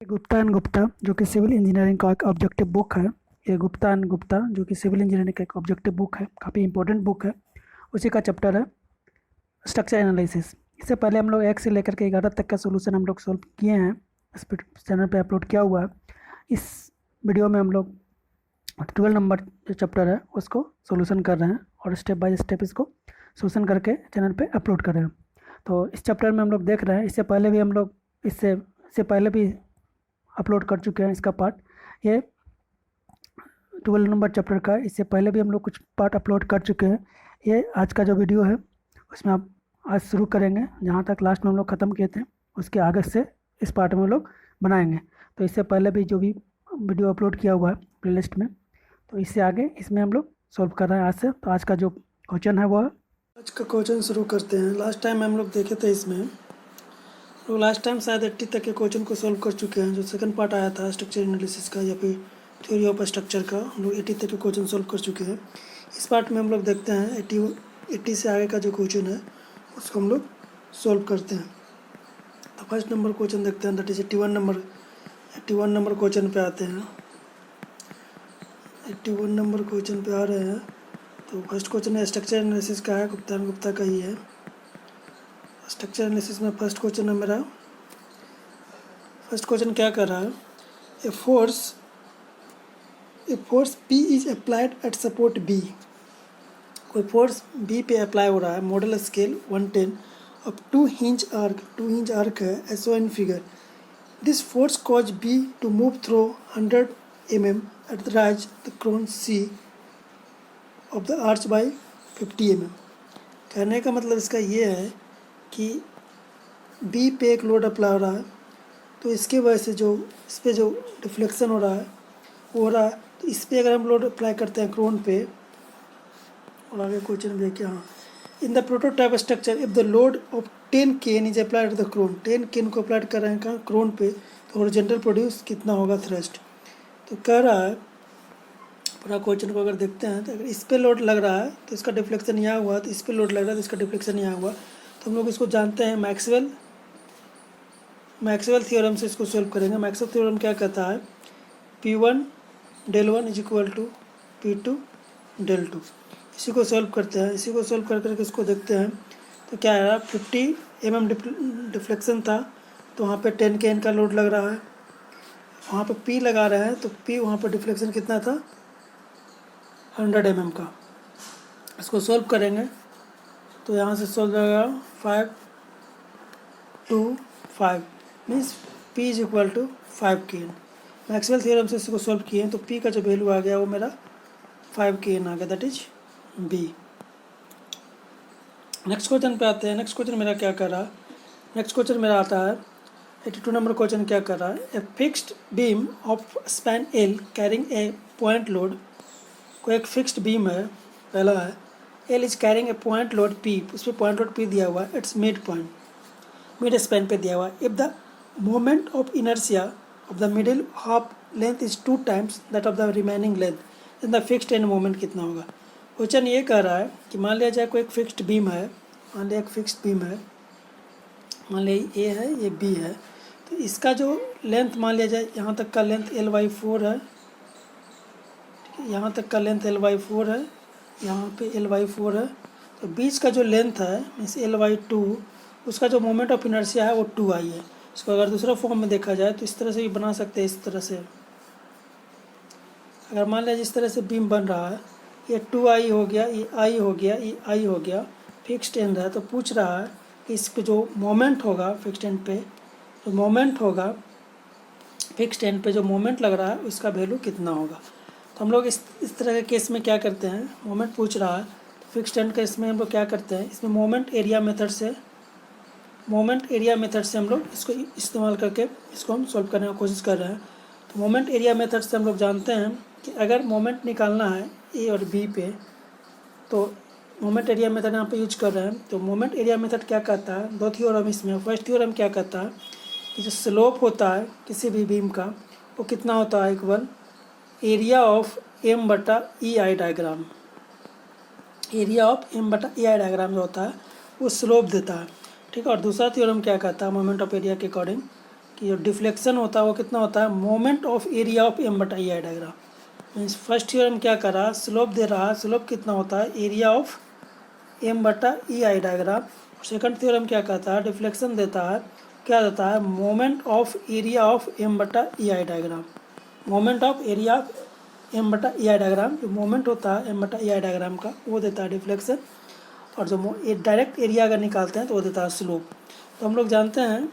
Gupta and Gupta जो कि civil engineering का एक ऑब्जेक्टिव बुक है। ये गुप्ता एंड गुप्ता जो कि सिविल इंजीनियरिंग का एक ऑब्जेक्टिव बुक है, काफ़ी इंपॉर्टेंट बुक है। उसी का चैप्टर है स्ट्रक्चर एनालिसिस। इससे पहले हम लोग 1 से लेकर के 11 तक का सोल्यूशन हम लोग सॉल्व किए हैं, इस चैनल पे अपलोड किया हुआ है। इस वीडियो में हम लोग 12 नंबर जो चैप्टर है उसको सोल्यूशन कर रहे हैं और स्टेप बाय स्टेप इसको सोल्यूशन करके चैनल पे अपलोड कर रहे हैं। तो इस चैप्टर में हम लोग देख रहे हैं, इससे पहले भी हम लोग इससे पहले भी अपलोड कर चुके हैं इसका पार्ट। ये 12 नंबर चैप्टर का इससे पहले भी हम लोग कुछ पार्ट अपलोड कर चुके हैं। ये आज का जो वीडियो है उसमें आप आज शुरू करेंगे, जहाँ तक लास्ट में हम लोग ख़त्म किए थे उसके आगे से इस पार्ट में हम लोग बनाएंगे। तो इससे पहले भी जो भी वीडियो अपलोड किया हुआ है प्लेलिस्ट में, तो इससे आगे इसमें हम लोग सॉल्व कर रहे हैं आज से। तो आज का जो क्वेश्चन है वो है, आज का क्वेश्चन शुरू करते हैं। लास्ट टाइम हम लोग देखे थे इसमें, तो लास्ट टाइम शायद 80 तक के क्वेश्चन को सॉल्व कर चुके हैं। जो सेकंड पार्ट आया था स्ट्रक्चर एनालिसिस का या फिर थ्योरी ऑफ स्ट्रक्चर का, हम लोग 80 तक के क्वेश्चन सॉल्व कर चुके हैं। इस पार्ट में हम लोग देखते हैं 80 से आगे का जो क्वेश्चन है उसको हम लोग सॉल्व करते हैं। तो फर्स्ट नंबर क्वेश्चन देखते हैं, दैट इज 81 नंबर क्वेश्चन पे आते हैं। 81 नंबर क्वेश्चन पे आ रहे हैं। तो फर्स्ट क्वेश्चन है स्ट्रक्चर एनालिसिस का है, गुप्ता का ही है। स्ट्रक्चर एनालिसिस में फर्स्ट क्वेश्चन है मेरा। फर्स्ट क्वेश्चन क्या कर रहा है, a force P is applied at support B। कोई फोर्स B पे अप्लाई हो रहा है, मॉडल स्केल 110 अब 2 इंच आर्क है as so in figure. This force cause B to move through 100 mm at the rise the crown C of the arch by 50 mm। कहने का मतलब इसका ये है कि B पे एक लोड अप्लाई हो रहा है, तो इसके वजह से जो इस पर जो डिफ्लेक्शन हो रहा है वो हो रहा है। तो इस पर अगर हम लोड अप्लाई करते हैं क्रोन पे, और आगे क्वेश्चन देखिए, हाँ, in the prototype structure if the load of 10 kN is applied the crown, 10 kN को अप्लाइड कर रहे हैं कहाँ, क्रोन पे, तो हॉरिजॉन्टल प्रोड्यूस कितना होगा थ्रस्ट। तो कह रहा है पूरा क्वेश्चन को अगर देखते हैं तो अगर इस पर लोड लग रहा है तो इसका डिफ्लेक्शन यहाँ हुआ, तो इस पर लोड लग रहा है तो इसका डिफ्लेक्शन यहाँ हुआ। तो हम लोग इसको जानते हैं मैक्सवेल थ्योरम से इसको सॉल्व करेंगे। मैक्सवेल थ्योरम क्या कहता है, P1 del 1 is equal to P2 del 2। इसी को सॉल्व करते हैं, इसी को सॉल्व कर करके इसको देखते हैं। तो क्या है, 50 mm डिफ्लेक्शन था, तो वहाँ पे 10 kN का लोड लग रहा है, वहाँ पे P लगा रहे हैं, तो P वहाँ पर डिफ्लेक्शन कितना था, 100 mm का। इसको सॉल्व करेंगे तो यहाँ से सॉल्व होगा 5 2 5 means P is equal to 5 kN। Maxwell theorem से इसको सॉल्व किए तो P का जो वैल्यू आ गया वो मेरा 5 kN आ गया, that is B। Next question पे आते हैं। नेक्स्ट क्वेश्चन मेरा क्या कर रहा है, नेक्स्ट क्वेश्चन मेरा आता है 82 नंबर क्वेश्चन क्या कर रहा है, a fixed beam of span L carrying a point load. कोई एक फिक्स्ड बीम है, पहला है L is carrying a point load P, उस पर पॉइंट लोड P दिया हुआ है, इट्स मिड स्पैन पे दिया हुआ है। If the moment of inertia of the middle half length is 2 times that of the remaining length, then the fixed end moment कितना होगा। क्वेश्चन ये कह रहा है कि मान लिया जाए कोई एक फिक्स्ड बीम है, मान लिया A है, ये B है, तो इसका जो लेंथ मान लिया जाए यहाँ तक का लेंथ L/4 है, यहाँ तक का लेंथ L/4 है, यहाँ पे L/4 है, तो बीच का जो लेंथ है मीन्स L/2, उसका जो मोमेंट ऑफ इनर्शिया है वो 2I है। इसको अगर दूसरा फॉर्म में देखा जाए तो इस तरह से भी बना सकते हैं। इस तरह से अगर मान लिया जिस तरह से बीम बन रहा है, ये 2I हो गया, ये I हो गया, ये I हो गया, फिक्स्ड एंड है, तो पूछ रहा है कि इसको जो मोमेंट होगा फिक्स्ड एंड पे, जो मोमेंट होगा फिक्स्ड एंड पे जो मोमेंट लग रहा है उसका वैल्यू कितना होगा। तो हम लोग इस तरह के केस में क्या करते हैं, मोमेंट पूछ रहा है तो फिक्स्ड एंड का इसमें हम लोग क्या करते हैं, इसमें मोमेंट एरिया मेथड से हम लोग इसको इस्तेमाल करके इसको हम सॉल्व करने की कोशिश कर रहे हैं। तो मोमेंट एरिया मेथड से हम लोग जानते हैं कि अगर मोमेंट निकालना है A और B पे, तो मोमेंट एरिया मेथड यहाँ पे यूज कर रहे हैं। तो मोमेंट एरिया मेथड क्या कहता है, दो थ्योरम इसमें। फर्स्ट थ्योरम क्या कहता है कि जो स्लोप होता है किसी भी बीम का वो कितना होता है, equal area of M/EI diagram. Area of M/EI diagram जो होता है वो स्लोप देता है, ठीक है। और दूसरा थ्योरम क्या कहता है मोमेंट ऑफ एरिया के अकॉर्डिंग, कि जो डिफ्लेक्शन होता है वो कितना होता है, moment of area of M बटा E I diagram. Means first theorem क्या कर रहा है, स्लोप दे रहा है, स्लोप कितना होता है, एरिया ऑफ एम बटा E I diagram. Second theorem क्या कहता है, डिफ्लेक्शन देता है, क्या देता है, moment of area of M बटा E I diagram. Moment of area of M बटा ई आई डायग्राम, जो मोमेंट होता है एम बटा ई आई डायग्राम का वो देता है डिफ्लेक्शन, और जो डायरेक्ट एरिया अगर निकालते हैं तो वो देता है स्लोप। तो हम लोग जानते हैं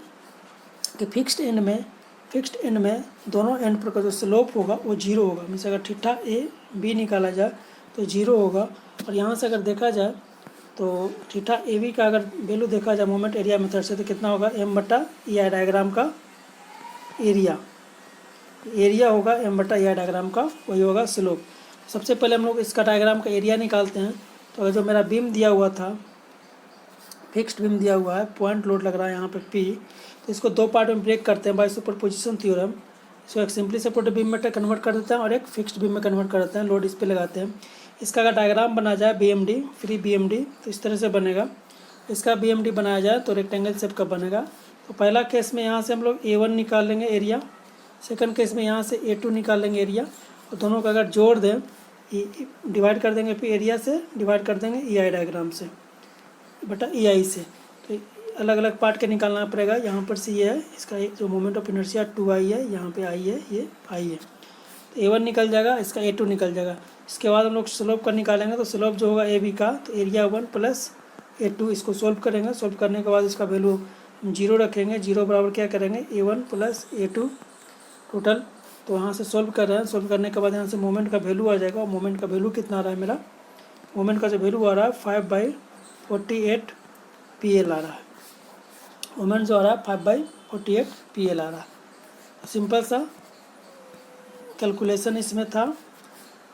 कि फिक्स्ड एंड में दोनों एंड पर का जो स्लोप होगा वो जीरो होगा। मीन्स अगर थीटा ए बी निकाला जाए तो जीरो होगा, और यहाँ से अगर देखा जाए तो थीटा ए बी का अगर वैल्यू देखा जाए मोमेंट एरिया मेथड से तो कितना होगा, एम बटा ई आई डायग्राम का एरिया होगा एम बटा ई आई डायग्राम का, वही होगा स्लोप। सबसे पहले हम लोग इसका डायग्राम का एरिया निकालते हैं। तो अगर जो मेरा बीम दिया हुआ था, फिक्स्ड बीम दिया हुआ है, पॉइंट लोड लग रहा है यहाँ पे पी, तो इसको दो पार्ट में ब्रेक करते हैं बाय सुपरपोजिशन थ्योरम। इसको एक सिंपली सपोर्टेड बीम में कन्वर्ट कर देते हैं और एक फिक्स्ड बीम में कन्वर्ट कर देते हैं, लोड इस पे लगाते हैं। इसका अगर डायग्राम बना जाए BMD, फ्री BMD, तो इस तरह से बनेगा। इसका BMD बनाया जाए तो रेक्टेंगल शेप का बनेगा। तो पहला केस में यहाँ से हम लोग A1 निकाल लेंगे एरिया, सेकंड केस में यहाँ से A2 निकाल लेंगे एरिया, और दोनों का अगर जोड़ दें, डिवाइड कर देंगे, फिर एरिया से डिवाइड कर देंगे EI डायग्राम से बटा EI से। तो अलग अलग पार्ट के निकालना पड़ेगा। यहाँ पर से ये है, इसका जो मोमेंट ऑफ इनर्शिया 2I है, यहाँ पे I है, ये I है, तो A1 निकल जाएगा, इसका A2 निकल जाएगा। इसके बाद हम लोग स्लोप का निकालेंगे, तो स्लोप जो होगा AB का, तो एरिया 1 प्लस A2, इसको सोल्व करेंगे। सोल्व करने के बाद इसका वैल्यू हम जीरो रखेंगे, जीरो बराबर क्या करेंगे, A1 प्लस A2 टोटल। तो वहाँ से सोल्व कर रहे हैं, सोल्व करने के बाद यहाँ से मोमेंट का वैल्यू आ जाएगा। और मोमेंट का वैल्यू कितना आ रहा है, मेरा मोमेंट का जो वैल्यू आ रहा है 5/48 PL आ रहा है। मोमेंट जो आ रहा है 5/48 PL आ रहा है। सिंपल सा कैलकुलेशन इसमें था,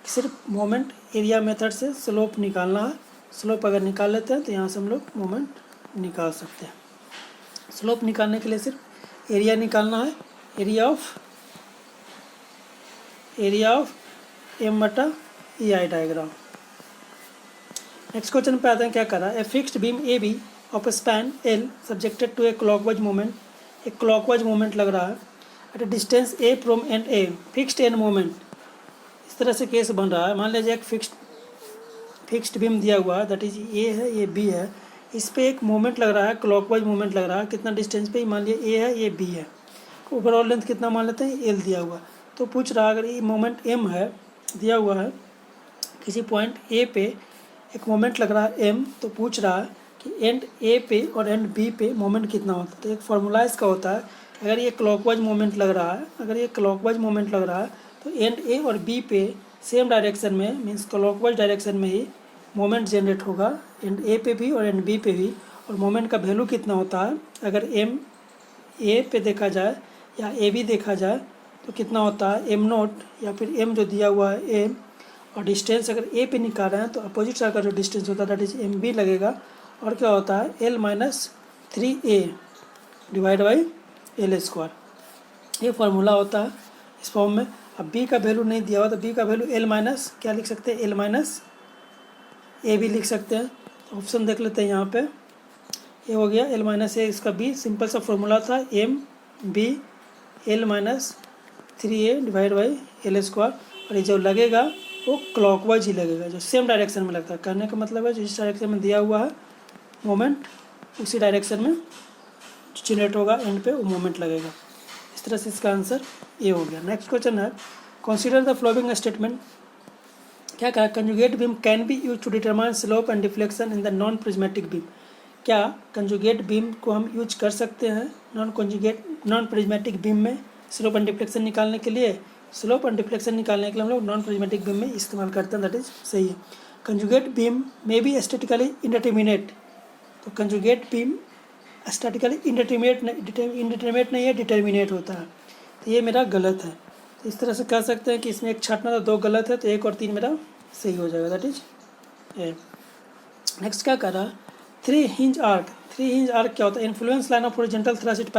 सिर्फ मोमेंट एरिया मेथड से स्लोप निकालना है। स्लोप अगर निकाल लेते हैं तो यहाँ से हम लोग मोमेंट निकाल सकते हैं। स्लोप निकालने के लिए सिर्फ एरिया निकालना है, एरिया ऑफ एम बटा E I diagram. Next question पे आते हैं, क्या कर रहा है, a fixed beam A B of span L subjected to a clockwise moment, एक क्लॉकवाइज मोमेंट लग रहा है at a distance a from end A, fixed end moment. इस तरह से केस बन रहा है। मान लीजिए एक फिक्स्ड बीम दिया हुआ है, दैट इज ए है, ये बी है, इस पर एक मोमेंट लग रहा है, क्लॉकवाइज मोमेंट लग रहा है। कितना डिस्टेंस पे, मान लीजिए ए है, ये बी है, ओवरऑल लेंथ कितना मान लेते हैं, एल दिया हुआ। तो पूछ रहा है अगर ये मोमेंट एम है, दिया हुआ है, किसी पॉइंट ए पे एक मोमेंट लग रहा है एम, तो पूछ रहा है कि एंड ए पे और एंड बी पे मोमेंट कितना होता है। तो एक फार्मूला इसका होता है, अगर ये क्लॉकवाइज मोमेंट लग रहा है, तो एंड ए और बी पे सेम डायरेक्शन में, मीन्स क्लॉकवाइज डायरेक्शन में ही मोमेंट जनरेट होगा, एंड ए पे भी और एंड बी पे भी। और मोमेंट का वैल्यू कितना होता है, अगर एम ए पे देखा जाए या ए बी देखा जाए तो कितना होता है, एम नोट, या फिर एम जो दिया हुआ है एम, और डिस्टेंस अगर ए पे निकाल रहे हैं तो अपोजिट साइड का जो डिस्टेंस होता है दैट इज एम बी लगेगा। और क्या होता है, L minus 3a divide by L square, ये फार्मूला होता है इस फॉर्म में। अब बी का वैल्यू नहीं दिया हुआ तो बी का वैल्यू एल माइनस क्या लिख सकते हैं, एल माइनस ए भी लिख सकते हैं। तो ऑप्शन देख लेते हैं यहाँ पे, ये हो गया एल माइनस ए, इसका बी सिंपल सा फॉर्मूला था, M B L minus 3a divide by L square. और ये जो लगेगा वो क्लॉकवाइज ही लगेगा, जो सेम डायरेक्शन में लगता है। कहने का मतलब है जिस डायरेक्शन में दिया हुआ है मोमेंट, उसी डायरेक्शन में जनरेट होगा, एंड पे वो मोमेंट लगेगा। इस तरह से इसका आंसर ये हो गया। नेक्स्ट क्वेश्चन है, कंसीडर द फ्लोइंग स्टेटमेंट। क्या कहा, conjugate beam can be use to determine slope and deflection in the non prismatic beam. क्या कंजुगेट बीम को हम यूज कर सकते हैं नॉन प्रिज्मेटिक बीम में स्लोप एंड डिफ्लेक्शन निकालने के लिए? स्लोप एंड डिफ्लेक्शन निकालने के लिए हम लोग नॉन प्रिज्मेटिक बीम में इस्तेमाल करते हैं, दैट इज सही है। कंजुगेट बीम में भी स्टैटिकली इंडिटरमिनेट, तो कंजुगेट बीम स्टैटिकली इंडिटरमिनेट नहीं है, डिटर्मिनेट होता है, तो ये मेरा गलत है। तो इस तरह से कह सकते हैं कि इसमें एक छाटना तो दो गलत है, तो 1 और 3 मेरा सही हो जाएगा, दैट इज ए। नेक्स्ट क्या कर रहा है, 3 हिंज आर्क क्या होता है, influence line of horizontal thrust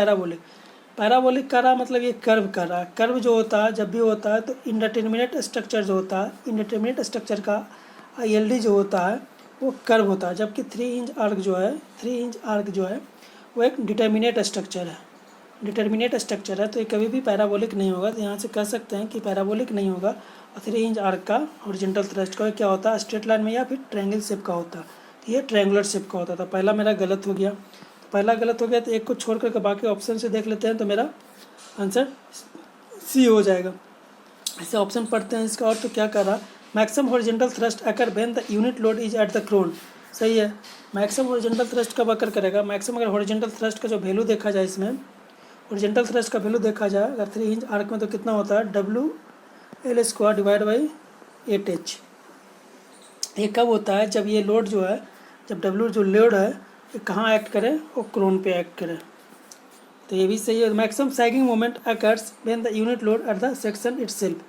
parabolic कर रहा, मतलब ये कर्व कर रहा है। कर्व जो होता है जब भी होता है तो इंडिटरमिनेट स्ट्रक्चर जो होता है, इंडिटरमिनेट स्ट्रक्चर का ILD जो होता है वो कर्व होता है, जबकि 3 हिंज आर्क जो है वो एक डिटर्मिनेट स्ट्रक्चर है। डिटर्मिनेट स्ट्रक्चर है तो ये कभी भी पैराबोलिक नहीं होगा। तो यहाँ से कह सकते हैं कि पैराबोलिक नहीं होगा। और 3 इंच आर्क का हॉरिजॉन्टल थ्रस्ट का क्या होता है, स्ट्रेट लाइन में या फिर ट्रायंगल शेप का होता है। तो ये ट्रायंगुलर शेप का होता था। पहला मेरा गलत हो गया, तो पहला गलत हो गया, तो एक को छोड़ करके बाकी ऑप्शन से देख लेते हैं, तो मेरा आंसर सी हो जाएगा। ऐसे ऑप्शन पढ़ते हैं इसका। और तो क्या कर रहा, maximum horizontal thrust occur when the unit load is at the crown. सही है, मैक्सिमम हॉरिजॉन्टल थ्रस्ट कब अकर करेगा, मैक्सिमम अगर हॉरिजॉन्टल थ्रस्ट का जो वैल्यू देखा जाए, इसमें हॉरिजॉन्टल थ्रस्ट का वैल्यू देखा जाए अगर 3 इंच आर्क में, तो कितना होता है WL² डिवाइड बाई 8H। ये कब होता है, जब ये लोड जो है, जब W जो लोड है ये कहाँ एक्ट करे, वो क्रोन पे एक्ट करे। तो ये भी सही है। Maximum sagging moment occurs when the unit load at the section itself.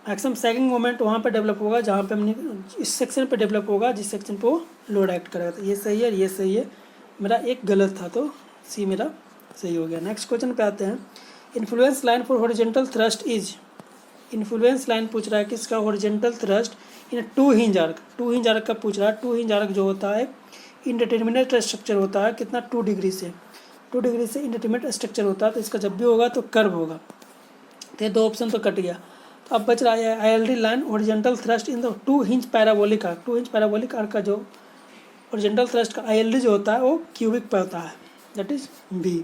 Maximum sagging moment वहाँ पे डेवलप होगा जहाँ पे हमने इस सेक्शन पे डेवलप होगा जिस सेक्शन पे वो लोड एक्ट करेगा। तो ये सही है, ये सही है। मेरा एक गलत था तो सी मेरा सही हो गया। नेक्स्ट क्वेश्चन पे आते हैं। Influence line for horizontal thrust is, influence line पूछ रहा है किसका, हॉरिजॉन्टल थ्रस्ट इन 2 हिंज आर्क। 2 हिंज आर्क का पूछ रहा है। 2 हिंज आर्क जो होता है इंडिटरमिनेट स्ट्रक्चर होता है, कितना 2 डिग्री से, 2 डिग्री से इंडिटरमिनेट स्ट्रक्चर होता है। तो इसका जब भी होगा तो कर्व होगा। तो ये 2 ऑप्शन तो कट गया। तो अब बच रहा है ILD line horizontal thrust in the 2 hinge parabolic arc. 2 hinge parabolic arc का जो हॉरिजॉन्टल थ्रस्ट का ILD जो होता है वो क्यूबिक पे होता है, that is B.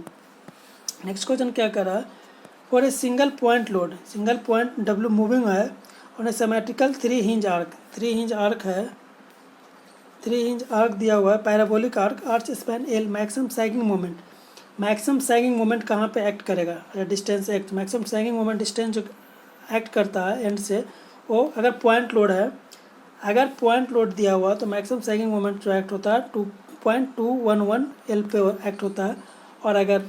Next question क्या कर रहा है, for a single point load, single point W moving है और a symmetrical 3 hinge arc, 3 hinge arc है, 3 हिंज आर्क दिया हुआ है, parabolic arc, arch span L, maximum sagging moment, maximum sagging moment कहाँ पे एक्ट करेगा, distance act, maximum sagging moment distance जो एक्ट करता है एंड से, वो अगर पॉइंट लोड है, अगर पॉइंट लोड दिया हुआ तो मैक्सिमम सैगिंग मोमेंट जो एक्ट होता है 2.211 L पे एक्ट होता है। और अगर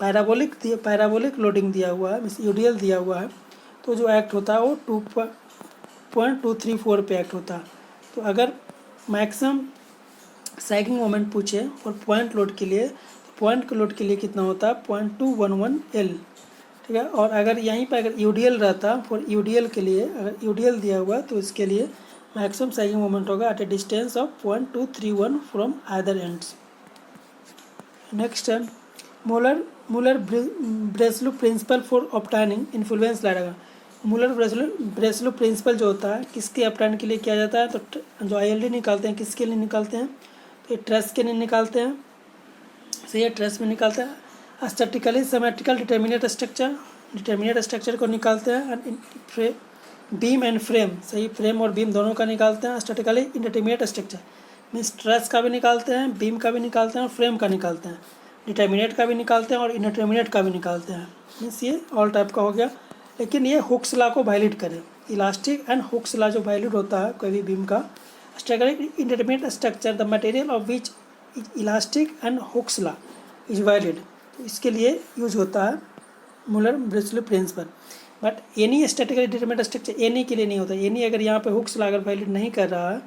पैराबोलिक लोडिंग दिया हुआ है, मीन्स UDL दिया हुआ है, तो जो एक्ट होता है वो 2.234 पे एक्ट होता है। तो अगर मैक्सिमम सैगिंग मोमेंट पूछे और पॉइंट लोड के लिए, तो पॉइंट लोड के लिए कितना होता है 0.211 L, ठीक है। और अगर यहीं पर अगर UDL रहता, फॉर UDL के लिए अगर UDL दिया हुआ तो इसके लिए मैक्सिमम सैगिंग मोमेंट होगा at a distance of 0.231 from other ends. Next है Muller Breslau principle for obtaining influence line. Muller Breslau principle जो होता है किसके ऑब्टेन के लिए किया जाता है, तो जो ILD निकालते हैं किसके लिए निकालते हैं, तो ये ट्रस के लिए निकालते हैं। सही है, ट्रस में निकालते हैं। स्टैटिकली सिमेट्रिकल डिटर्मिनेट स्ट्रक्चर को निकालते हैं। बीम एंड फ्रेम, सही, फ्रेम और बीम दोनों का निकालते हैं। Statically indeterminate structure means truss का भी निकालते हैं, बीम का भी निकालते हैं और फ्रेम का निकालते हैं। डिटर्मिनेट का भी निकालते हैं और इंडिटरमिनेट का भी निकालते हैं। मीन्स ये ऑल टाइप का हो गया। लेकिन ये हुक्स लॉ को वायलेट करे, इलास्टिक एंड हुक्स लॉ जो वायलेट होता है कोई भी बीम का। Statically indeterminate structure the material of which elastic and Hooke's law is violate, तो इसके लिए यूज होता है Muller Breslau principle. But any statically determinate structure any के लिए नहीं होता। एनी अगर यहाँ पे हुक्स लॉ अगर वायलेट नहीं कर रहा है,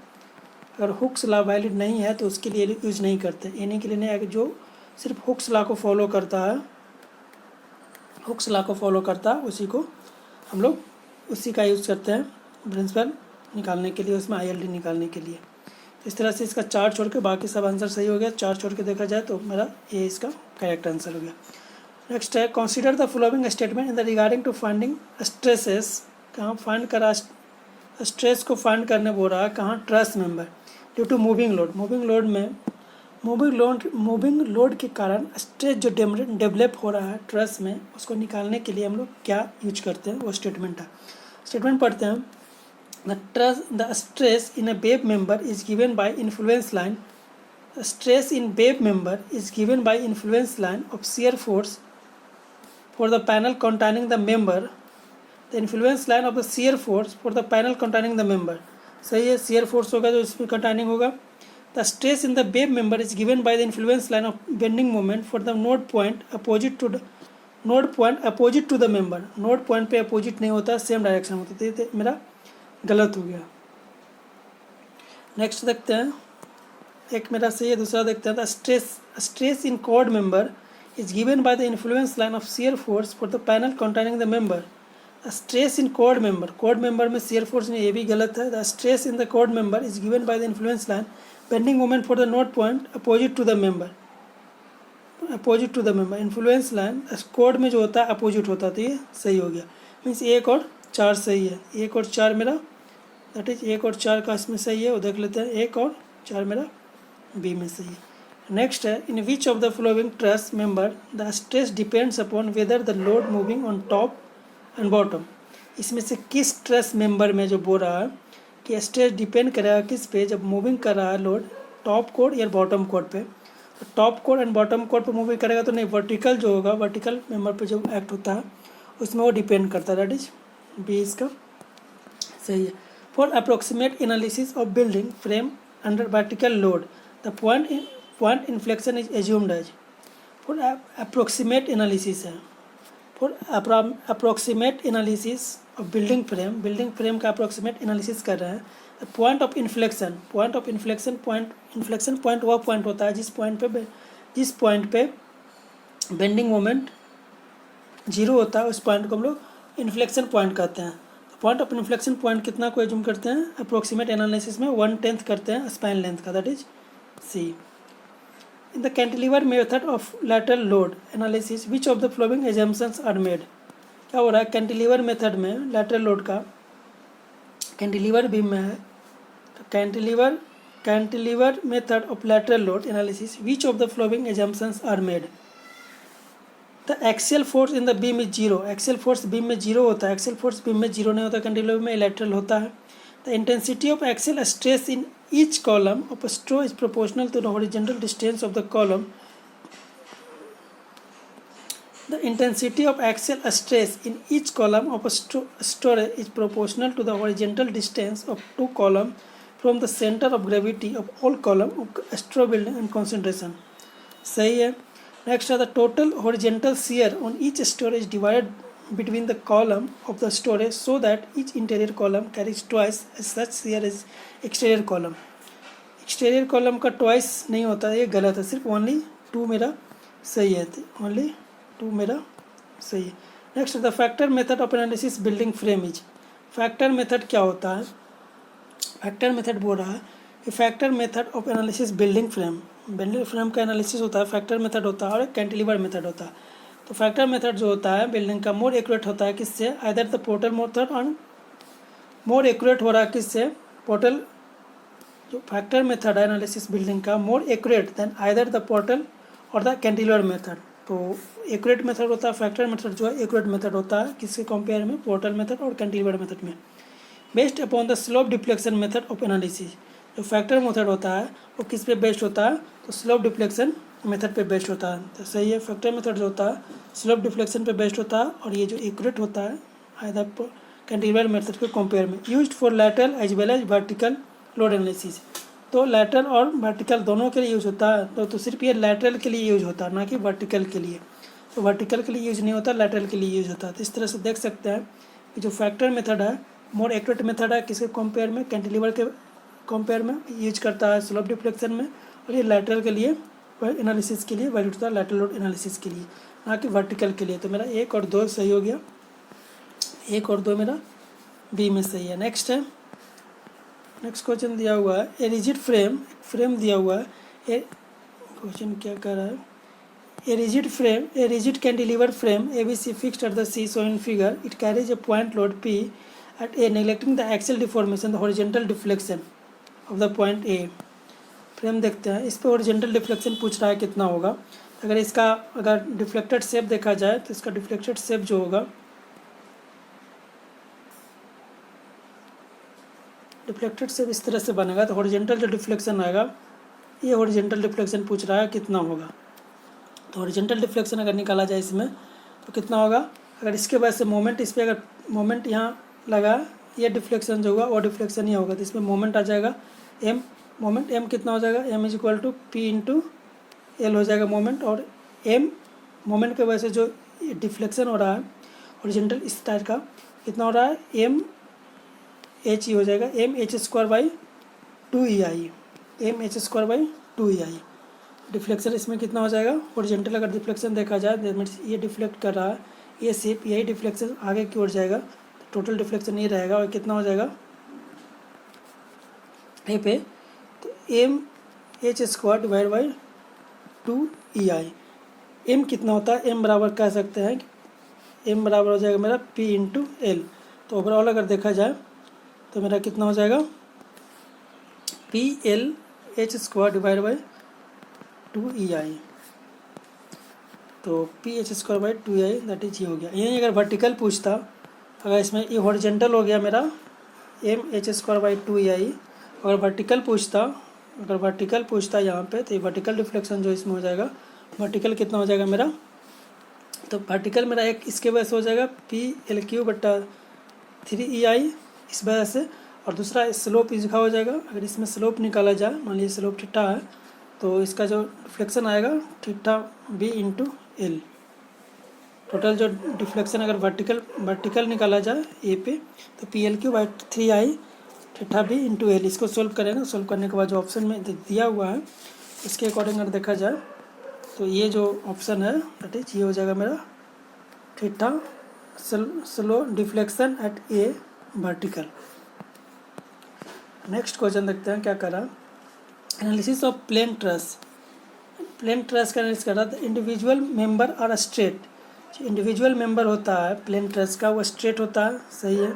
अगर हुक्स लॉ वायलेट नहीं है तो उसके लिए यूज नहीं करते। एनी के लिए नहीं, अगर जो सिर्फ हुक्स लॉ को फॉलो करता है, हुक्स लॉ को फॉलो करता है, उसी को हम लोग उसी का यूज़ करते हैं प्रिंसिपल निकालने के लिए, उसमें ILD निकालने के लिए। तो इस तरह से इसका 4 छोड़ के बाकी सब आंसर सही हो गया। 4 छोड़ के देखा जाए तो मेरा ये इसका करेक्ट आंसर हो गया। नेक्स्ट है consider the following statement in the regarding to finding stresses. कहाँ फाइंड करा, स्ट्रेस को फाइंड करने बोल रहा है, कहाँ, truss member due to moving load. Moving load के कारण स्ट्रेस जो डेवलप हो रहा है ट्रस में, उसको निकालने के लिए हम लोग क्या यूज करते हैं, वो स्टेटमेंट है। स्टेटमेंट पढ़ते हैं। The stress in a web member is given bye influence line. Stress in web member is given bye influence line of shear force for the panel containing the member, the influence line of the shear force for the panel containing the member। सही है, shear force होगा जो इसमें containing होगा। The stress in the wave member is given by the influence line of bending moment for the node point opposite to the member। node point पे opposite नहीं होता, same direction होता है। तो मेरा गलत हो गया। नेक्स्ट देखते हैं, एक मेरा सही है, दूसरा देखते हैं। The stress in chord member is given by the influence line of shear force for the panel containing the member। Stress in कोड मेंबर में shear force नहीं, ये भी गलत है। द स्ट्रेस इन द कोड member is given by the influence line bending moment for the node point opposite to the member. Opposite to the member, influence line कोड में जो होता है अपोजिट होता है, तो ये सही हो गया। मीन्स 1 और 4 सही है, 1 और 4 मेरा, दैट इज 1 और 4 का इसमें सही है, वो देख लेते हैं। 1 और 4 मेरा बी में सही है। नेक्स्ट है, in which of the following truss member the stress depends upon whether the load moving on top and bottom. इसमें से किस ट्रस मेंबर में जो बोल रहा है कि स्ट्रेस डिपेंड करेगा किस पे, जब मूविंग कर रहा है लोड टॉप कोड या बॉटम कोड पे। तो top code and bottom code पे मूविंग करेगा तो नहीं, वर्टिकल जो होगा, वर्टिकल मेंबर पे जो एक्ट होता है उसमें वो डिपेंड करता है, दैट इज बी इसका सही है। For approximate analysis of building frame under vertical load the point inflection is assumed as. For approximate analysis है, for approximate analysis of building frame का अप्रोक्सीमेट एनालिसिस कर रहे हैं। पॉइंट ऑफ इन्फ्लेक्शन पॉइंट वह point होता है जिस point पे बेंडिंग मोमेंट जीरो होता है, उस पॉइंट को हम लोग इन्फ्लेक्शन पॉइंट कहते हैं। तो पॉइंट ऑफ इन्फ्लेक्शन पॉइंट कितना को एज्यूम करते हैं अप्रोक्सीमेट एनालिसिस में, 1/10 करते हैं स्पाइन लेंथ का, that is C. In the cantilever method of lateral load analysis which of the following assumptions are made. क्या हो रहा है कैंटिलीवर मेथड में, लैटरल लोड का कैंटिलीवर बीम में है, तो cantilever method of lateral load analysis which of the following assumptions are made. The axial force in the beam is zero, axial force beam में जीरो होता है, axial force beam में zero नहीं होता, cantilever में लैटरल होता है। The intensity of axial stress in each column of storey is proportional to the horizontal distance of the column. The intensity of axial stress in each column of a storage is proportional to the horizontal distance of two columns from the center of gravity of all column of straw building and concentration. सही है। Next are the total horizontal shear on each storage divided between the column of the storage so that each interior column carries twice as such shear as exterior column. Exterior column का twice नहीं होता, ये गलत है, सिर्फ only 2 मेरा सही है, only 2 मेरा सही है। Next the factor method of analysis building frame is. Factor method क्या होता है, फैक्टर मेथड बोल रहा है कि factor method of analysis building frame का एनालिसिस होता है, फैक्टर मेथड होता है और कैंटिलीवर मेथड होता है। तो फैक्टर मेथड जो होता है बिल्डिंग का मोर एक्यूरेट होता है किससे, आइदर द पोर्टल मेथड और मोर एक्यूरेट हो रहा है किससे, पोर्टल। जो फैक्टर मेथड है एनालिसिस बिल्डिंग का more accurate then either the portal और द कैंटिलीवर मेथड। तो एक्यूरेट मेथड होता है, फैक्टर मेथड जो है एक्यूरेट मेथड होता है किसके कंपेयर में, पोर्टल मेथड और कैंटिलीवर मेथड में। Based upon the slope deflection method of analysis. जो फैक्टर मेथड होता है वो किस पे बेस्ड होता है, तो स्लोप डिफ्लेक्शन मेथड पे बेस्ड होता है, तो सही है। फैक्टर मेथड जो होता है स्लोप डिफ्लेक्शन पे बेस्ड होता है, और ये जो एक्यूरेट होता है आइदर कैंटिलीवर मेथड के कंपेयर में। Used for lateral as well as vertical load analysis. तो लैटरल और वर्टिकल दोनों के लिए यूज़ होता है, तो सिर्फ ये लैटरल के लिए यूज़ होता है, ना कि वर्टिकल के लिए। तो वर्टिकल के लिए यूज़ नहीं होता, लैटरल के लिए यूज़ होता है। तो इस तरह से देख सकते हैं कि जो फैक्टर मेथड है मोर एक्यूरेट मेथड है किसके कंपेयर में, कैंटिलीवर के कंपेयर में यूज करता है स्लोप डिफ्लेक्शन में, और ये लैटरल के लिए एनालिसिस के लिए वैलिड होता है, लैटरल लोड एनालिसिस के लिए, ना कि वर्टिकल के लिए। तो मेरा 1 और 2 सही हो गया, 1 और 2 मेरा बी में सही है। नेक्स्ट है, नेक्स्ट क्वेश्चन दिया हुआ है ए रिजिड फ्रेम दिया हुआ है, क्वेश्चन क्या कर रहा है, a rigid cantilever frame ABC fixed at the C shown in figure, it carries a point load P at A neglecting the axial deformation, the horizontal deflection of the point A। Frame देखते हैं, इस पे horizontal deflection पूछ रहा है कितना होगा। अगर इसका डिफ्लेक्टेड शेप देखा जाए तो इसका डिफ्लेक्टेड शेप जो होगा, डिफ्लेक्टेड शेप इस तरह से बनेगा। तो हॉरिजॉन्टल जो डिफ्लेक्शन आएगा, ये हॉरिजॉन्टल डिफ्लेक्शन पूछ रहा है कितना होगा। तो हॉरिजॉन्टल डिफ्लेक्शन अगर निकाला जाए इसमें तो कितना होगा, अगर इसके वजह से मोमेंट, इस पर अगर मोमेंट यहाँ लगा, ये डिफ्लेक्शन जो होगा वो डिफ्लेक्शन ही होगा, तो इसमें मोमेंट आ जाएगा m। मोमेंट m कितना हो जाएगा, m = P × L हो जाएगा मोमेंट। और m मोमेंट के वजह से जो डिफ्लेक्शन हो रहा है हॉरिजॉन्टल इस टाइप का, कितना हो रहा है, m h ही हो जाएगा, mh²/2EI, mh²/2EI। डिफ्लेक्शन इसमें कितना हो जाएगा, हॉरिजॉन्टल अगर डिफ्लेक्शन देखा जाए दैट मीन्स ये डिफ्लेक्ट कर रहा है, ये शेप, यही डिफ्लेक्शन आगे की ओर जाएगा, तो टोटल डिफ्लेक्शन ये रहेगा। और कितना हो जाएगा ए पे, तो mh² / 2EI। एम कितना होता है, एम बराबर कह सकते हैं कि एम बराबर हो जाएगा मेरा पी इंटू एल। तो ओवरऑल अगर देखा जाए तो मेरा कितना हो जाएगा P L H square divide by 2EI। तो P H square by 2EI that is ये हो गया। यही अगर वर्टिकल पूछता, अगर इसमें ये हॉरिजेंटल हो गया मेरा M H square by 2EI, अगर वर्टिकल पूछता यहाँ पे, तो ये वर्टिकल डिफ्लेक्शन जो इसमें हो जाएगा, वर्टिकल कितना हो जाएगा मेरा, तो वर्टिकल मेरा एक इसके वजह से हो जाएगा पी एल क्यू बट्टा 3EI इस वजह से, और दूसरा स्लोप इसका हो जाएगा। अगर इसमें स्लोप निकाला जाए, मान लीजिए स्लोप थीटा है, तो इसका जो डिफ्लेक्शन आएगा theta B into L. Total जो डिफ्लेक्शन अगर वर्टिकल निकाला जाए ए पे, तो P L cube by 3I theta B into L. इसको सोल्व करेंगे, सोल्व करने के बाद जो ऑप्शन में दिया हुआ है इसके अकॉर्डिंग अगर देखा जाए, तो ये जो ऑप्शन है दैट इज ये हो जाएगा मेरा theta slope deflection at A vertical. Next question देखते हैं क्या करा। Analysis of plane truss. Plane truss का एनालिसिस करा। The individual member are straight. Individual member होता है प्लेन ट्रस का वो स्ट्रेट होता है, सही है।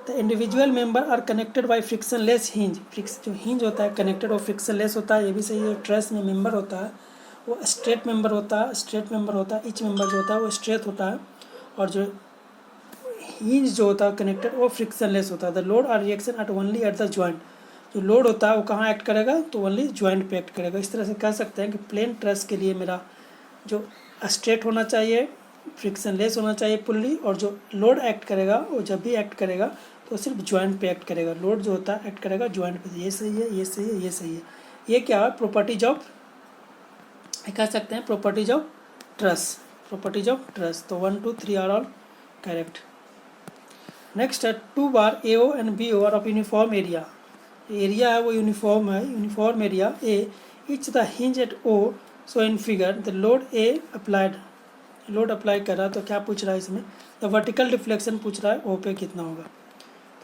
The individual member are connected by frictionless hinge. जो हिंज होता है कनेक्टेड और फ्रिक्शनलेस होता है, ये भी सही है। ट्रस में मेंबर होता है वो स्ट्रेट मेंबर होता है, ईच मेंबर जो होता है वो स्ट्रेट होता है, और जो हिंज जो होता है कनेक्टेड वो फ्रिक्शनलेस होता है। The load are reaction at only at the joint. जो लोड होता है वो कहाँ एक्ट करेगा, तो ओनली जॉइंट पे एक्ट करेगा। इस तरह से कह सकते हैं कि प्लेन ट्रस के लिए मेरा जो स्ट्रेट होना चाहिए, फ्रिक्शनलेस होना चाहिए पुल्ली, और जो लोड एक्ट करेगा वो जब भी एक्ट करेगा तो सिर्फ जॉइंट पे एक्ट करेगा। लोड जो होता है एक्ट करेगा जॉइंट पे। ये सही है, ये सही है, ये सही है। ये क्या है, प्रॉपर्टीज ऑफ, कह सकते हैं प्रॉपर्टीज ऑफ ट्रस। तो 1 2 3 आर ऑल करेक्ट। नेक्स्ट है 2 bar AO and BO are of uniform area. Area है वो यूनिफॉर्म है, uniform area A, each the hinge at O so in figure the load a applied. Load apply कर रहा है, तो क्या पूछ रहा है इसमें, द वर्टिकल डिफ्लेक्शन पूछ रहा है O पे कितना होगा।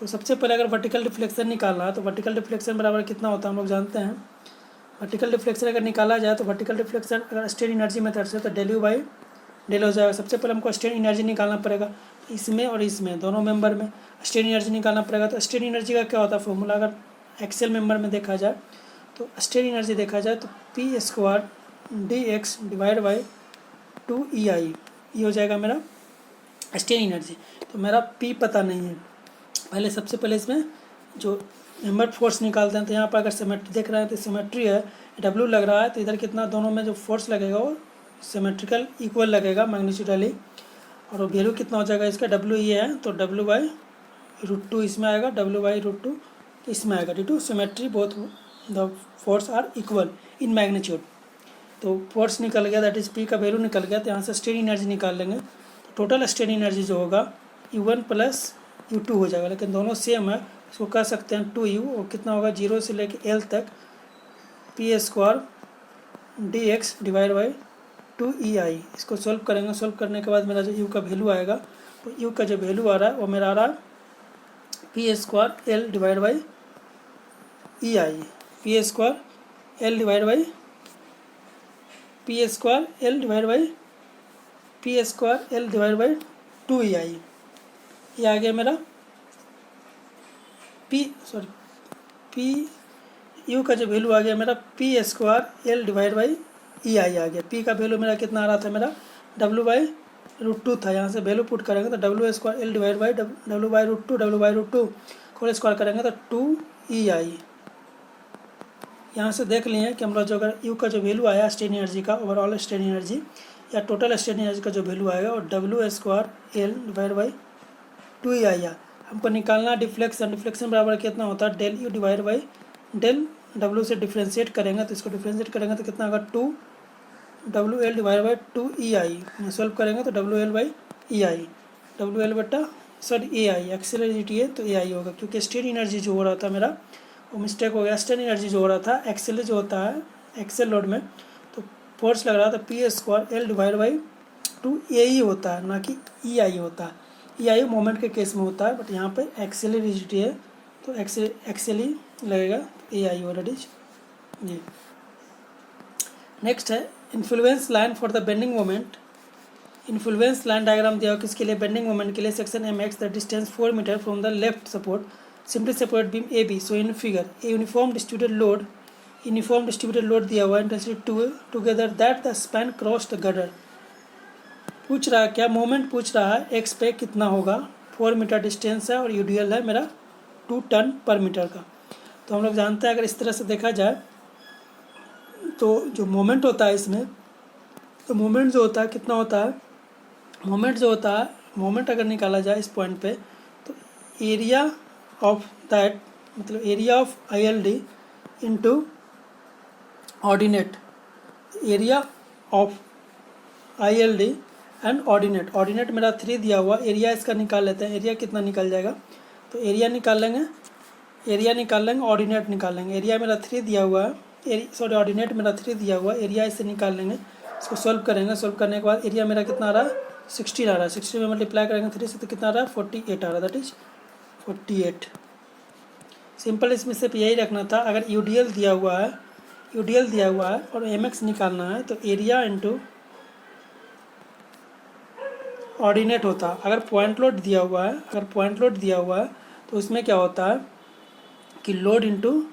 तो सबसे पहले अगर वर्टिकल डिफ्लेक्शन निकालना है, तो वर्टिकल डिफ्लेक्शन बराबर कितना होता है हम लोग जानते हैं। वर्टिकल डिफ्लेक्शन अगर निकाला जाए, तो वर्टिकल डिफ्लेक्शन अगर स्ट्रेन एनर्जी मेथड से, तो डेल यू बाई डेल हो जाएगा। सबसे पहले हमको स्ट्रेन एनर्जी निकालना पड़ेगा, इसमें और इसमें दोनों मेंबर में स्ट्रेन एनर्जी निकालना पड़ेगा। तो स्ट्रेन एनर्जी का क्या होता है फॉर्मूला, अगर एक्सेल मेंबर में देखा जाए, तो स्ट्रेन एनर्जी देखा जाए तो P square DX divide by 2EI, ये हो जाएगा मेरा स्ट्रेन एनर्जी। तो मेरा P पता नहीं है, पहले सबसे पहले इसमें जो मेंबर फोर्स निकालते हैं। तो यहाँ पर अगर सिमेट्री देख रहे हैं तो सिमेट्री है, W लग रहा है, तो इधर कितना दोनों में जो फोर्स लगेगा वो सिमेट्रिकल इक्वल लगेगा मैग्नीट्यूडली। और वैल्यू कितना हो जाएगा इसका, W ये है तो W/√2 इसमें आएगा, W/√2 इसमें आएगा, due to symmetry both the force are equal in magnitude. तो फोर्स निकल गया, दैट इज P का वैल्यू निकल गया। तो यहाँ से स्ट्रेन एनर्जी निकाल लेंगे, तो टोटल स्ट्रेन एनर्जी जो होगा U1 + U2 हो जाएगा, लेकिन दोनों सेम है, इसको कह सकते हैं 2U। और कितना होगा 0 से लेके L तक P² DX divide by 2EI। इसको सोल्व करेंगे, सोल्व करने के बाद मेरा जो U का वैल्यू आएगा, तो U का जो वैल्यू आ रहा है वो मेरा आ रहा है P² L divide by EI। P² L divide by P² 2EI। ये आ गया मेरा U का जो वैल्यू आ गया मेरा P² L divide by EI आ गया। P का वैल्यू मेरा कितना आ रहा था, मेरा W/√2 था। यहाँ से वैल्यू पुट करेंगे तो W² L divide by W/√2 whole square करेंगे तो 2EI। यहाँ से देख लिए कि हम लोग जो अगर U का जो वैल्यू आया स्ट्रेन एनर्जी का, ओवरऑल स्ट्रेन एनर्जी या टोटल स्ट्रेन एनर्जी का जो वैल्यू आएगा और W² L divide by 2EI है। हमको निकालना डिफ्लेक्शन बराबर कितना होता है, del U divide by del W से डिफ्रेंशिएट करेंगे, तो इसको डिफ्रेंशिएट करेंगे तो कितना होगा 2WL divide by 2EI। Solve करेंगे तो WL/EI, EI एक्सेलरेटिव है तो EI होगा, क्योंकि स्ट्रेन एनर्जी जो हो रहा था मेरा वो मिस्टेक हो गया। स्ट्रेन एनर्जी जो हो रहा था एक्सेल जो होता है एक्सेल लोड में, तो फोर्स लग रहा था P² L divide by 2AE होता है, ना कि EI होता है। EI मोमेंट के केस में होता है, बट यहाँ पे एक्सेलरेटिव है तो एक्सेल ही लगेगा, तो EI ऑलरेडी। जी नेक्स्ट है influence line for the bending moment, influence line diagram दिया हो किसके लिए, बेंडिंग मोमेंट के लिए, section M X the distance 4 metre from the left support, simply separate beam A B. So in figure a uniform distributed load दिया हुआ intensity 2 together that the span cross the girder. पूछ रहा है क्या, moment पूछ रहा है x पे कितना होगा, 4 मीटर डिस्टेंस है और यूडीएल है मेरा 2 टन पर मीटर का। तो हम लोग जानते हैं अगर इस तरह से देखा जाए तो जो मोमेंट होता है इसमें, तो मोमेंट जो होता है कितना होता है, मोमेंट अगर निकाला जाए इस पॉइंट पे तो एरिया ऑफ दैट मतलब area of I L D into ordinate, area of I L D and ordinate मेरा 3 दिया हुआ, एरिया इसका निकाल लेते हैं, एरिया कितना निकल जाएगा, तो एरिया निकाल लेंगे, ऑर्डिनेट निकाल लेंगे। एरिया मेरा 3 दिया हुआ है, ऑर्डिनेट मेरा 3 दिया हुआ, एरिया इसे निकाल लेंगे, इसको सॉल्व करेंगे, सॉल्व करने के बाद एरिया मेरा कितना आ रहा है 16 आ रहा है, 16 में मल्टीप्लाई करेंगे 3 से तो कितना आ रहा है 48 आ रहा है, दैट इज 48। सिंपल इसमें सिर्फ यही रखना था, अगर यूडीएल दिया हुआ है और एम एक्स निकालना है तो एरिया इंटू ऑर्डिनेट होता। अगर पॉइंट लोड दिया हुआ है तो उसमें क्या होता है कि लोड इंटू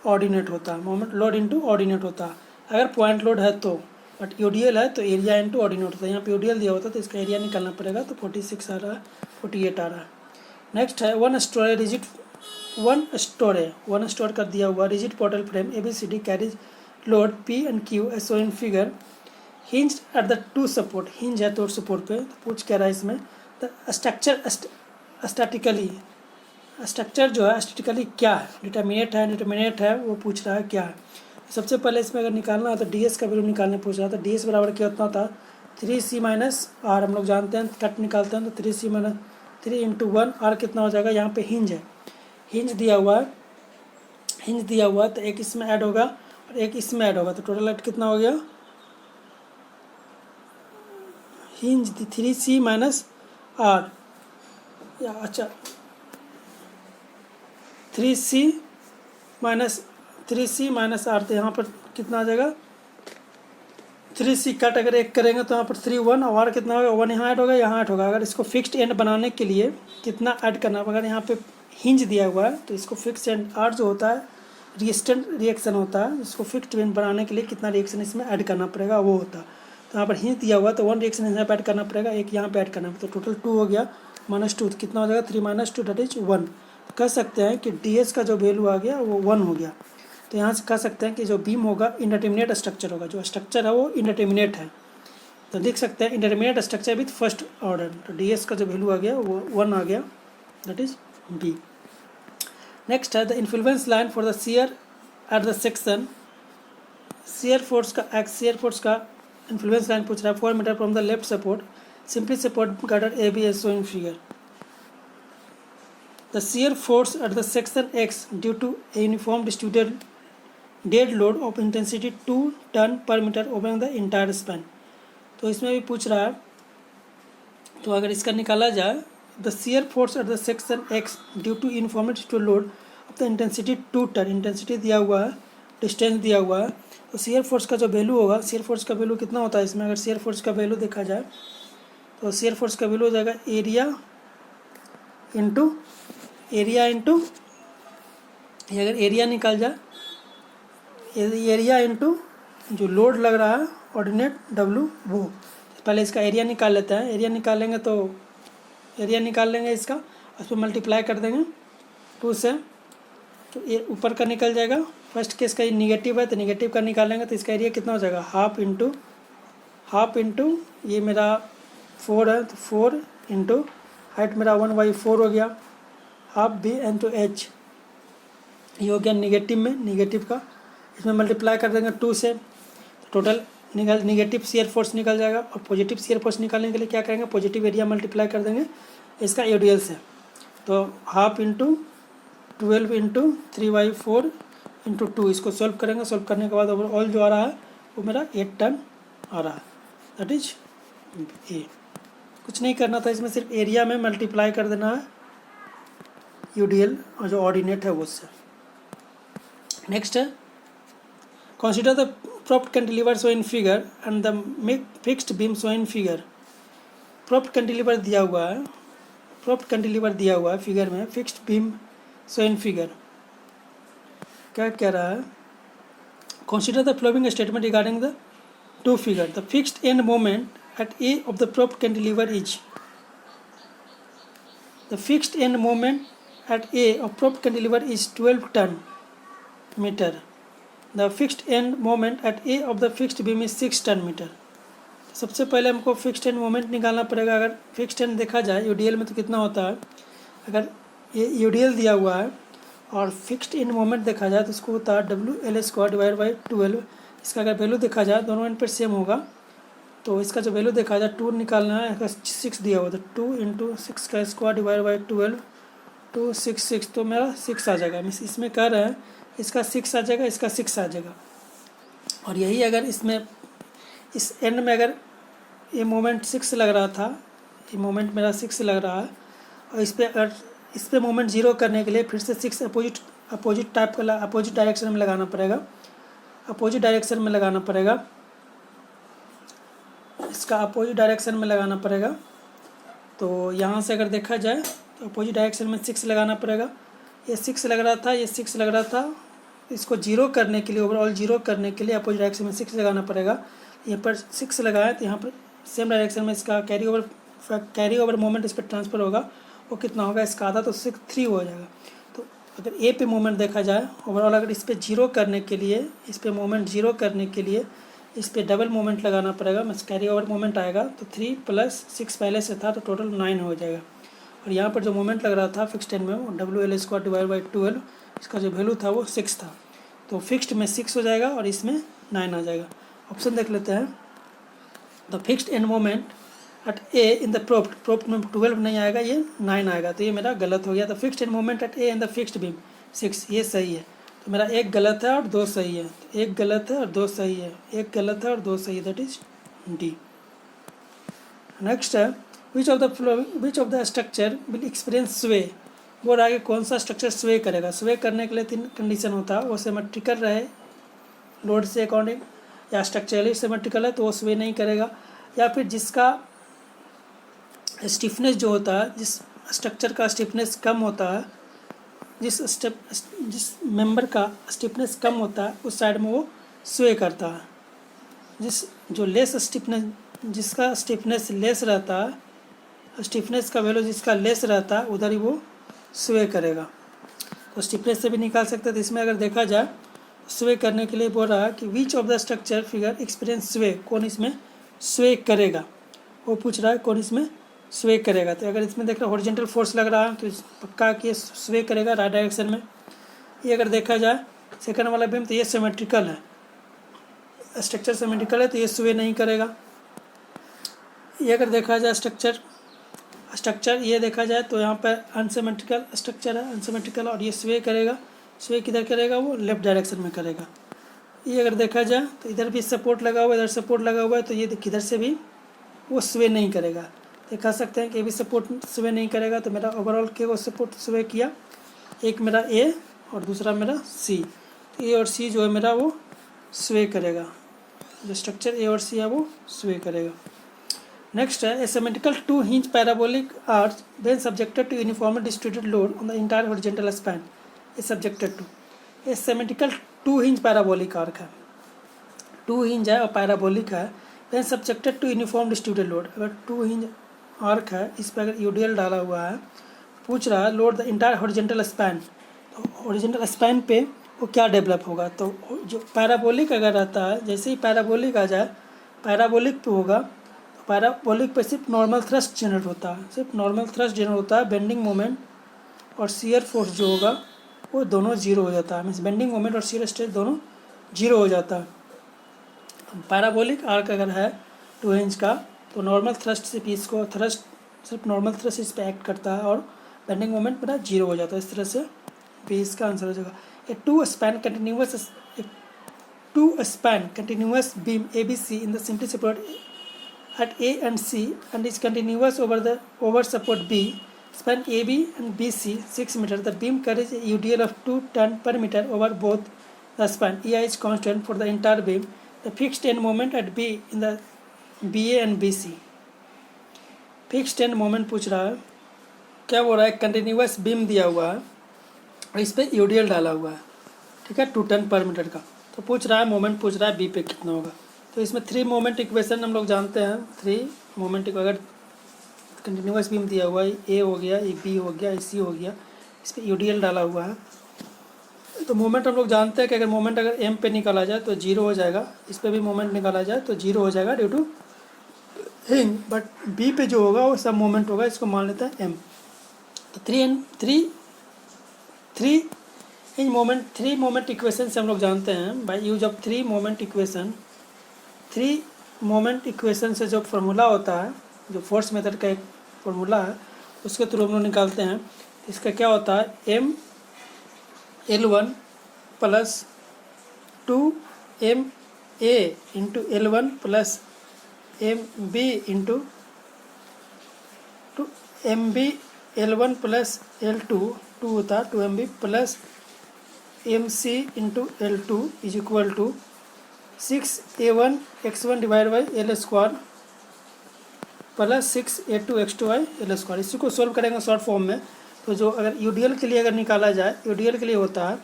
ऑर्डिनेट होता है, मोमेंट लोड इंटू ऑर्डिनेट होता है अगर पॉइंट लोड है तो, बट यूडीएल है तो एरिया इंटू ऑर्डिनेट होता है। यहाँ पे यूडीएल दिया होता है तो इसका एरिया निकालना पड़ेगा, तो 46 आ रहा है, 48 आ रहा है। नेक्स्ट है वन स्टोर कर दिया हुआ rigid portal frame ABCD carries load P and Q as shown in figure, hinge at the 2 support, hinge है तो सपोर्ट पे, तो पूछ क्या रहा है इसमें द स्ट्रक्चर जो है स्टैटिकली क्या है, डिटर्मिनेट है वो पूछ रहा है क्या है। सबसे पहले इसमें अगर निकालना है तो डी एस का वैल्यू निकालने पूछ रहा था, डी एस बराबर क्या होता था 3C माइनस आर, हम लोग जानते हैं कट निकालते हैं तो 3C माइनस 3 इंटू 1 आर कितना हो जाएगा, यहाँ पे हिंज है, हिंज दिया हुआ है तो एक इसमें ऐड होगा और एक इसमें ऐड होगा, तो टोटल ऐड कितना हो गया, हिंज 3C माइनस आर, या अच्छा 3C माइनस आर, तो यहाँ पर कितना आ जाएगा 3C कट अगर एक करेंगे तो यहाँ पर 3 1 और आर कितना होगा 1 यहाँ ऐड होगा, यहाँ ऐड होगा। अगर इसको फिक्स्ड एंड बनाने के लिए कितना ऐड करना, अगर यहाँ पे हिंज दिया हुआ है तो इसको फिक्स्ड एंड आर जो होता है रेजिस्टेंट रिएक्शन होता है, इसको फिक्स्ड एंड बनाने के लिए कितना रिएक्शन इसमें ऐड करना पड़ेगा वो होता है। तो यहाँ पर हिंज दिया हुआ तो 1 रिएक्शन यहाँ पर ऐड करना पड़ेगा, एक यहाँ पे ऐड करना पड़ेगा, तो टोटल 2 हो गया -2, कितना हो जाएगा 3 - 2 दैट इज 1। कह सकते हैं कि ds का जो वैल्यू आ गया वो 1 हो गया। तो यहाँ से कह सकते हैं कि जो बीम होगा इंडिटरमिनेट स्ट्रक्चर होगा, जो स्ट्रक्चर है वो इंडिटरमिनेट है, तो देख सकते हैं indeterminate structure with first order, तो ds का जो वैल्यू आ गया वो 1 आ गया, दैट इज बी। नेक्स्ट है the influence line for the shear at the section, shear force का इन्फ्लुएंस लाइन पूछ रहा है 4 metre from the left support, simply support girder A B as shown in figure. The shear force at the section X due to a uniform distributed dead load of intensity 2 ton per meter over the entire span। तो इसमें भी पूछ रहा है, तो अगर इसका निकाला जाए the shear force at the section X due to uniform distributed load of the intensity 2 ton, intensity दिया हुआ है, डिस्टेंस दिया हुआ है, तो shear force का जो वैल्यू होगा, shear force का वैल्यू कितना होता है इसमें, अगर shear force का वैल्यू देखा जाए तो shear force का वैल्यू हो जाएगा एरिया इंटू अगर एरिया निकाल जाए, एरिया इंटू जो लोड लग रहा है ऑर्डिनेट W वो, पहले इसका एरिया निकाल लेते हैं, एरिया निकाल लेंगे इसका, उस पर मल्टीप्लाई कर देंगे 2 से, तो ये ऊपर का निकल जाएगा। फर्स्ट केस का ये निगेटिव है तो निगेटिव का निकालेंगे तो इसका एरिया कितना हो जाएगा हाफ इंटू ये मेरा 4 है तो 4 इंटू हाइट मेरा 1/4 हो गया, हाफ बी इंटू एच, ये हो गया निगेटिव का, इसमें मल्टीप्लाई कर देंगे 2 से, तो टोटल निगेटिव शियर फोर्स निकल जाएगा। और पॉजिटिव शियर फोर्स निकालने के लिए क्या करेंगे, पॉजिटिव एरिया मल्टीप्लाई कर देंगे इसका यूडीएल से, तो हाफ इंटू 12 इंटू 3/4 इंटू 2, इसको सॉल्व करेंगे, सॉल्व करने के बाद ओवरऑल जो आ रहा है वो मेरा 8 टन आ रहा है, दैट इज ए। कुछ नहीं करना था इसमें, सिर्फ एरिया में मल्टीप्लाई कर देना है यूडीएल और जो ऑर्डिनेट है वो उससे। नेक्स्ट है consider the propped cantilever shown in figure and the fixed beam shown in figure. propped cantilever दिया हुआ है, propped cantilever दिया हुआ है फिगर में, fixed beam shown in figure. क्या कह रहा है? Consider the following statement regarding the two figures. The fixed end moment at A of the propped cantilever is. The fixed end moment at A of propped cantilever is 12 ton meter. The fixed end moment at A of the fixed beam is 6 ton meter. सबसे पहले हमको fixed end moment निकालना पड़ेगा. अगर fixed and देखा जाए UDL में तो कितना होता है, अगर ये यूडीएल दिया हुआ है और फिक्स्ड एंड मोमेंट देखा जाए तो इसको होता है WL² डिवाइड बाई 12. इसका अगर वैल्यू देखा जाए दोनों एंड पर सेम होगा, तो इसका जो वैल्यू देखा जाए 2 निकालना है, इसका 6 दिया हुआ, तो 2 × 6 का स्क्वायर डिवाइड बाई 12 266, तो मेरा 6 आ जाएगा. इसमें कह रहे हैं इसका 6 आ जाएगा, इसका 6 आ जाएगा. और यही अगर इसमें इस एंड में अगर ये मोमेंट 6 लग रहा था, ये मोमेंट मेरा 6 लग रहा है, और इस पर अगर इस पर मोमेंट 0 करने के लिए फिर से 6 अपोजिट टाइप का अपोजिट डायरेक्शन में लगाना पड़ेगा, अपोजिट डायरेक्शन में लगाना पड़ेगा, इसका अपोजिट डायरेक्शन में लगाना पड़ेगा. तो यहाँ से अगर देखा जाए तो अपोजिट डायरेक्शन में 6 लगाना पड़ेगा. ये 6 लग रहा था, ये 6 लग रहा था, इसको 0 करने के लिए, ओवरऑल 0 करने के लिए अपोजिट डायरेक्शन में 6 लगाना पड़ेगा. यहाँ पर 6 लगाए तो यहाँ पर सेम डायरेक्शन में इसका कैरी ओवर मोमेंट इस पर ट्रांसफ़र होगा. वो कितना होगा, इसका आधा, तो 3 हो जाएगा. तो अगर ए पे मोमेंट देखा जाए ओवरऑल, अगर इस पर 0 करने के लिए, इस पर मोमेंट 0 करने के लिए इस पर डबल मोमेंट लगाना पड़ेगा, मतलब कैरी ओवर मोमेंट आएगा. तो 3 + 6 पहले से था, तो टोटल 9 हो जाएगा. और यहाँ पर जो मोमेंट लग रहा था फिक्स्ड एंड में वो WL² डिवाइड बाई 12, इसका जो वैल्यू था वो 6 था. तो फिक्स्ड में 6 हो जाएगा और इसमें 9 आ जाएगा. ऑप्शन देख लेते हैं. The fixed end moment at A in the propped में 12 नहीं आएगा, ये 9 आएगा, तो ये मेरा गलत हो गया. The fixed end moment at A in the fixed beam 6, ये सही है. तो मेरा एक गलत है और 2 सही है, तो एक गलत है और 2 सही है, एक गलत है और 2 सही है, दैट इज डी. नेक्स्ट है विच of the structure will experience स्वे. बोल आगे कौन सा स्ट्रक्चर स्वे करेगा. स्वे करने के लिए 3 कंडीशन होता है. वो सिमेट्रिकल रहे लोड से अकॉर्डिंग, या स्ट्रक्चरली सिमेट्रिकल है तो वो स्वे नहीं करेगा, या फिर जिसका स्टिफनेस जो होता है, जिस स्ट्रक्चर का स्टिफनेस कम होता है, जिस मेंबर का स्टिफनेस कम होता है उस साइड में वो स्वे करता है. जो लेस स्टिफनेस, जिसका स्टिफनेस लेस रहता है, स्टिफनेस का वैल्यू जिसका लेस रहता है उधर ही वो स्वे करेगा. तो स्टिफनेस से भी निकाल सकते हैं. तो इसमें अगर देखा जाए स्वे करने के लिए बोल रहा है कि विच of the structure figure experience स्वे, कौन इसमें स्वे करेगा, वो पूछ रहा है कौन इसमें स्वे करेगा. तो अगर इसमें देख रहा है हॉरिजॉन्टल फोर्स लग रहा है तो पक्का कि ये स्वे करेगा राइट डायरेक्शन में. ये अगर देखा जाए सेकंड वाला बीम तो ये सिमेट्रिकल है, स्ट्रक्चर सिमेट्रिकल है तो ये स्वे नहीं करेगा. ये अगर देखा जाए स्ट्रक्चर ये देखा जाए तो यहाँ पर अनसिमेट्रिकल स्ट्रक्चर है, अनसिमेट्रिकल, और ये स्वे करेगा. स्वे किधर करेगा, वो लेफ्ट डायरेक्शन में करेगा. ये अगर देखा जाए तो इधर भी सपोर्ट लगा हुआ है, इधर सपोर्ट लगा हुआ है, तो ये किधर से भी वो स्वे नहीं करेगा. दिखा सकते हैं कि भी सपोर्ट स्वे नहीं करेगा. तो मेरा ओवरऑल के वो सपोर्ट स्वे किया, एक मेरा ए और दूसरा मेरा सी. तो ए और सी जो है मेरा वो स्वे करेगा, जो स्ट्रक्चर ए और सी है वो स्वे करेगा. नेक्स्ट है a symmetrical 2 hinge parabolic arch then subjected to uniformly distributed load on the entire horizontal span is subjected to. A symmetrical 2 hinge parabolic arc है, 2 हिंज है और पैराबोलिक है, then subjected to uniform distributed load. अगर 2 hinge arc है, इस पर अगर UDL डाला हुआ है, पूछ रहा है load the entire horizontal span, तो हॉरिजॉन्टल स्पैन पे वो क्या डेवलप होगा. तो जो पैराबोलिक अगर रहता है, जैसे ही पैराबोलिक आ जाए, पैराबोलिक पे होगा, तो पैराबोलिक पे सिर्फ नॉर्मल थ्रस्ट जनरेट होता है, सिर्फ नॉर्मल थ्रस्ट जनरेट होता है. बेंडिंग मोमेंट और शियर फोर्स जो होगा वो दोनों 0 हो जाता है, मीन्स बेंडिंग मोमेंट और शियर स्ट्रेस दोनों 0 हो जाता है. पैराबोलिक आर्क अगर है 2 इंच का, तो नॉर्मल थ्रस्ट से पीस को थ्रस्ट, सिर्फ नॉर्मल थ्रस्ट इस पर एक्ट करता है और बेंडिंग मोमेंट मेरा 0 हो जाता है. इस तरह से पीस का आंसर हो जाएगा. A two span continuous beam ABC in the simply support at A and C and is continuous over support B. Span AB and BC 6 meter. The beam carries a UDL of 2 ton per meter over both the span. EI is constant for the entire beam. The fixed end moment at B in the B A and B C. Fixed end moment पूछ रहा है, क्या बोल रहा है, continuous beam दिया हुआ है और इस पर यूडीएल डाला हुआ है, ठीक है, 2 टन पर मीटर का। तो पूछ रहा है मोमेंट, पूछ रहा है बी पे कितना होगा। तो इसमें 3 मोमेंट इक्वेशन हम लोग जानते हैं। 3 मोमेंट, अगर कंटिन्यूस बीम दिया हुआ है, ए हो गया, ए बी हो गया, ए सी हो गया, इस पर यूडीएल डाला हुआ है, तो मोमेंट हम लोग जानते हैं कि अगर मोमेंट अगर एम पे निकाला जाए तो 0 हो जाएगा, इस पर भी मोमेंट निकाला जाए तो 0 हो जाएगा ड्यू टू हिंग, बट बी पे जो होगा वो सब मोमेंट होगा, इसको मान लेते हैं एम। तो 3 मोमेंट इक्वेशन से हम लोग जानते हैं by use of 3 moment equation. 3 moment equation से जो फार्मूला होता है, जो फोर्स मेथड का एक फार्मूला है, उसके थ्रू हम लोग निकालते हैं। इसका क्या होता है, M L1 plus 2ma into L1 plus mb into mb L1 plus L2 2 होता है 2mb plus mc into L2 is equal to 6a1 x1 divide by L square plus 6a2 x2 by L square. इसी को solve करेंगे short form में। तो जो अगर UDL के लिए अगर निकाला जाए, यूडीएल के लिए होता है,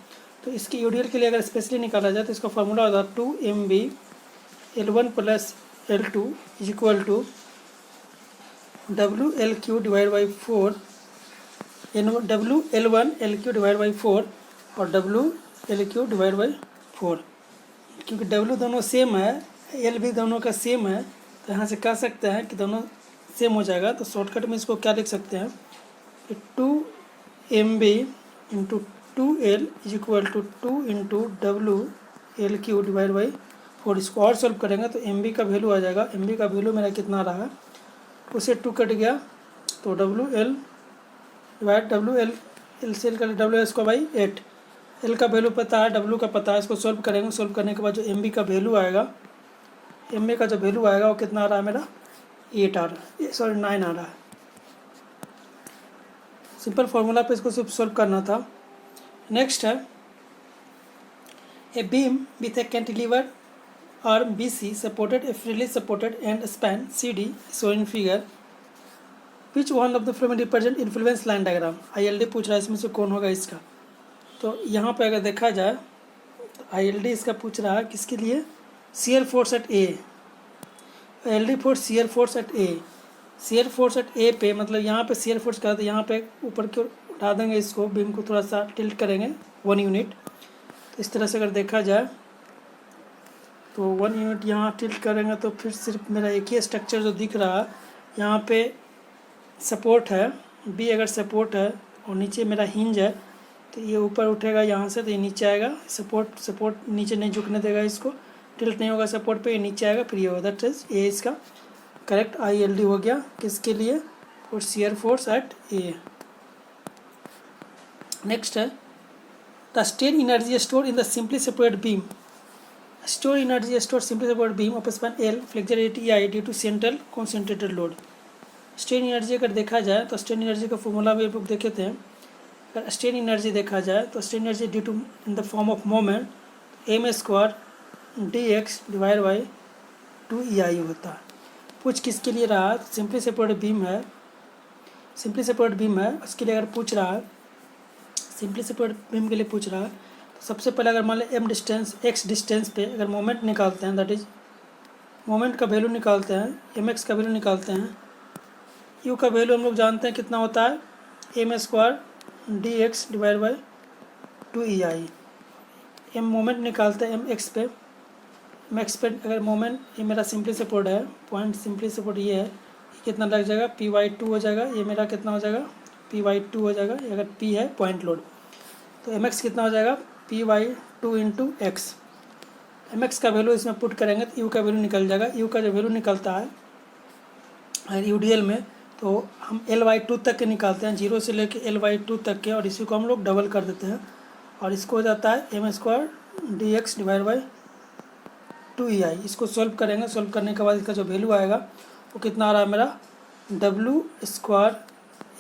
तो इसकी यूडीएल के लिए अगर स्पेशली निकाला जाए तो इसका फार्मूला होता है 2mb L1 plus L2 is equal to WL3 divide by 4 WL1 L3 divide by 4 और WL3 डिवाइड बाई 4। क्योंकि W दोनों सेम है, L भी दोनों का सेम है, तो यहाँ से कह सकते हैं कि दोनों सेम हो जाएगा। तो शॉर्टकट में इसको क्या लिख सकते हैं, 2mb into 2l is equal to 2 into WL3 divide by 4। इसको और सॉल्व करेंगे तो mb का वैल्यू आ जाएगा, mb का वैल्यू मेरा कितना रहा है, उसे 2 कट गया तो WL डिवाइड WL से WL स्क्वायर बाई 8। L का वैल्यू पता है, W का पता है, इसको सॉल्व करेंगे। सॉल्व करने के बाद जो mb का वैल्यू आएगा, mb का जो वैल्यू आएगा वो कितना आ रहा है मेरा, 8 आ रहा है, सॉरी 9 आ रहा है। सिंपल फार्मूला पे इसको सिर्फ सॉल्व करना था। नेक्स्ट है, a beam width A cantilever arm BC supported A freely supported and span CD show in figure, which one of the flowing represent influence line diagram. ILD पूछ रहा है, इसमें से कौन होगा इसका। तो यहाँ पे अगर देखा जाए तो ILD इसका पूछ रहा है किसके लिए, shear force at A। LD force shear force at A, shear force at A पे, मतलब यहाँ पे शियर फोर्स का, तो यहाँ पे ऊपर की ओर उठा देंगे इसको, बीम को थोड़ा सा टिल्ट करेंगे 1 यूनिट। तो इस तरह से अगर देखा जाए तो 1 यूनिट यहाँ टिल्ट करेंगे तो फिर सिर्फ मेरा एक ही स्ट्रक्चर जो दिख रहा है, यहाँ पे सपोर्ट है B, अगर सपोर्ट है और नीचे मेरा हिंज है, तो ये ऊपर उठेगा यहाँ से, तो ये नीचे आएगा। सपोर्ट नीचे नहीं झुकने देगा, इसको टिल्ट नहीं होगा सपोर्ट पे, ये नीचे आएगा, फिर ये होगा। दैट इज ये इसका करेक्ट ILD हो गया किसके लिए, for shear force at A। Next है, the strain energy store in the simply separate beam, store energy store simply separate beam of span L flexural rigidity EI due to central concentrated load. Strain energy अगर देखा जाए तो strain energy का formula भी लोग देखे थे। अगर स्ट्रेन एनर्जी देखा जाए तो strain energy due to in the form of moment m square dx divide by 2EI होता है। पूछ किसके लिए रहा, सिंपली सेपरेट बीम है, सिंपली सेपरेट बीम है, उसके लिए अगर पूछ रहा है, सिंपली सेपरेट बीम के लिए पूछ रहा है, तो सबसे पहले अगर मान लें m डिस्टेंस x डिस्टेंस पे अगर मोमेंट निकालते हैं, दैट इज मोमेंट का वैल्यू निकालते हैं, mx का वैल्यू निकालते हैं, u का वैल्यू हम लोग जानते हैं कितना होता है, m square dx divide by 2EI। m moment निकालते हैं mx पे, मैक्स पे अगर मोमेंट, ये मेरा सिंपली सपोर्ट है, पॉइंट सिंपली सपोर्ट ये है, ये कितना लग जाएगा, Py2 हो जाएगा, ये मेरा कितना हो जाएगा, Py2 हो जाएगा। अगर P है पॉइंट लोड, तो mx कितना हो जाएगा, Py2 इंटू एक्स। mx का वैल्यू इसमें पुट करेंगे तो u का वैल्यू निकल जाएगा। u का जो वैल्यू निकलता है यूडीएल में, तो हम Ly2 तक के निकालते हैं, 0 से लेके Ly2 तक के, और इसी को हम लोग डबल कर देते हैं, और इसको हो जाता है m square dx divide by 2EI। इसको सॉल्व करेंगे, सॉल्व करने के बाद इसका जो वैल्यू आएगा वो कितना आ रहा है मेरा, W square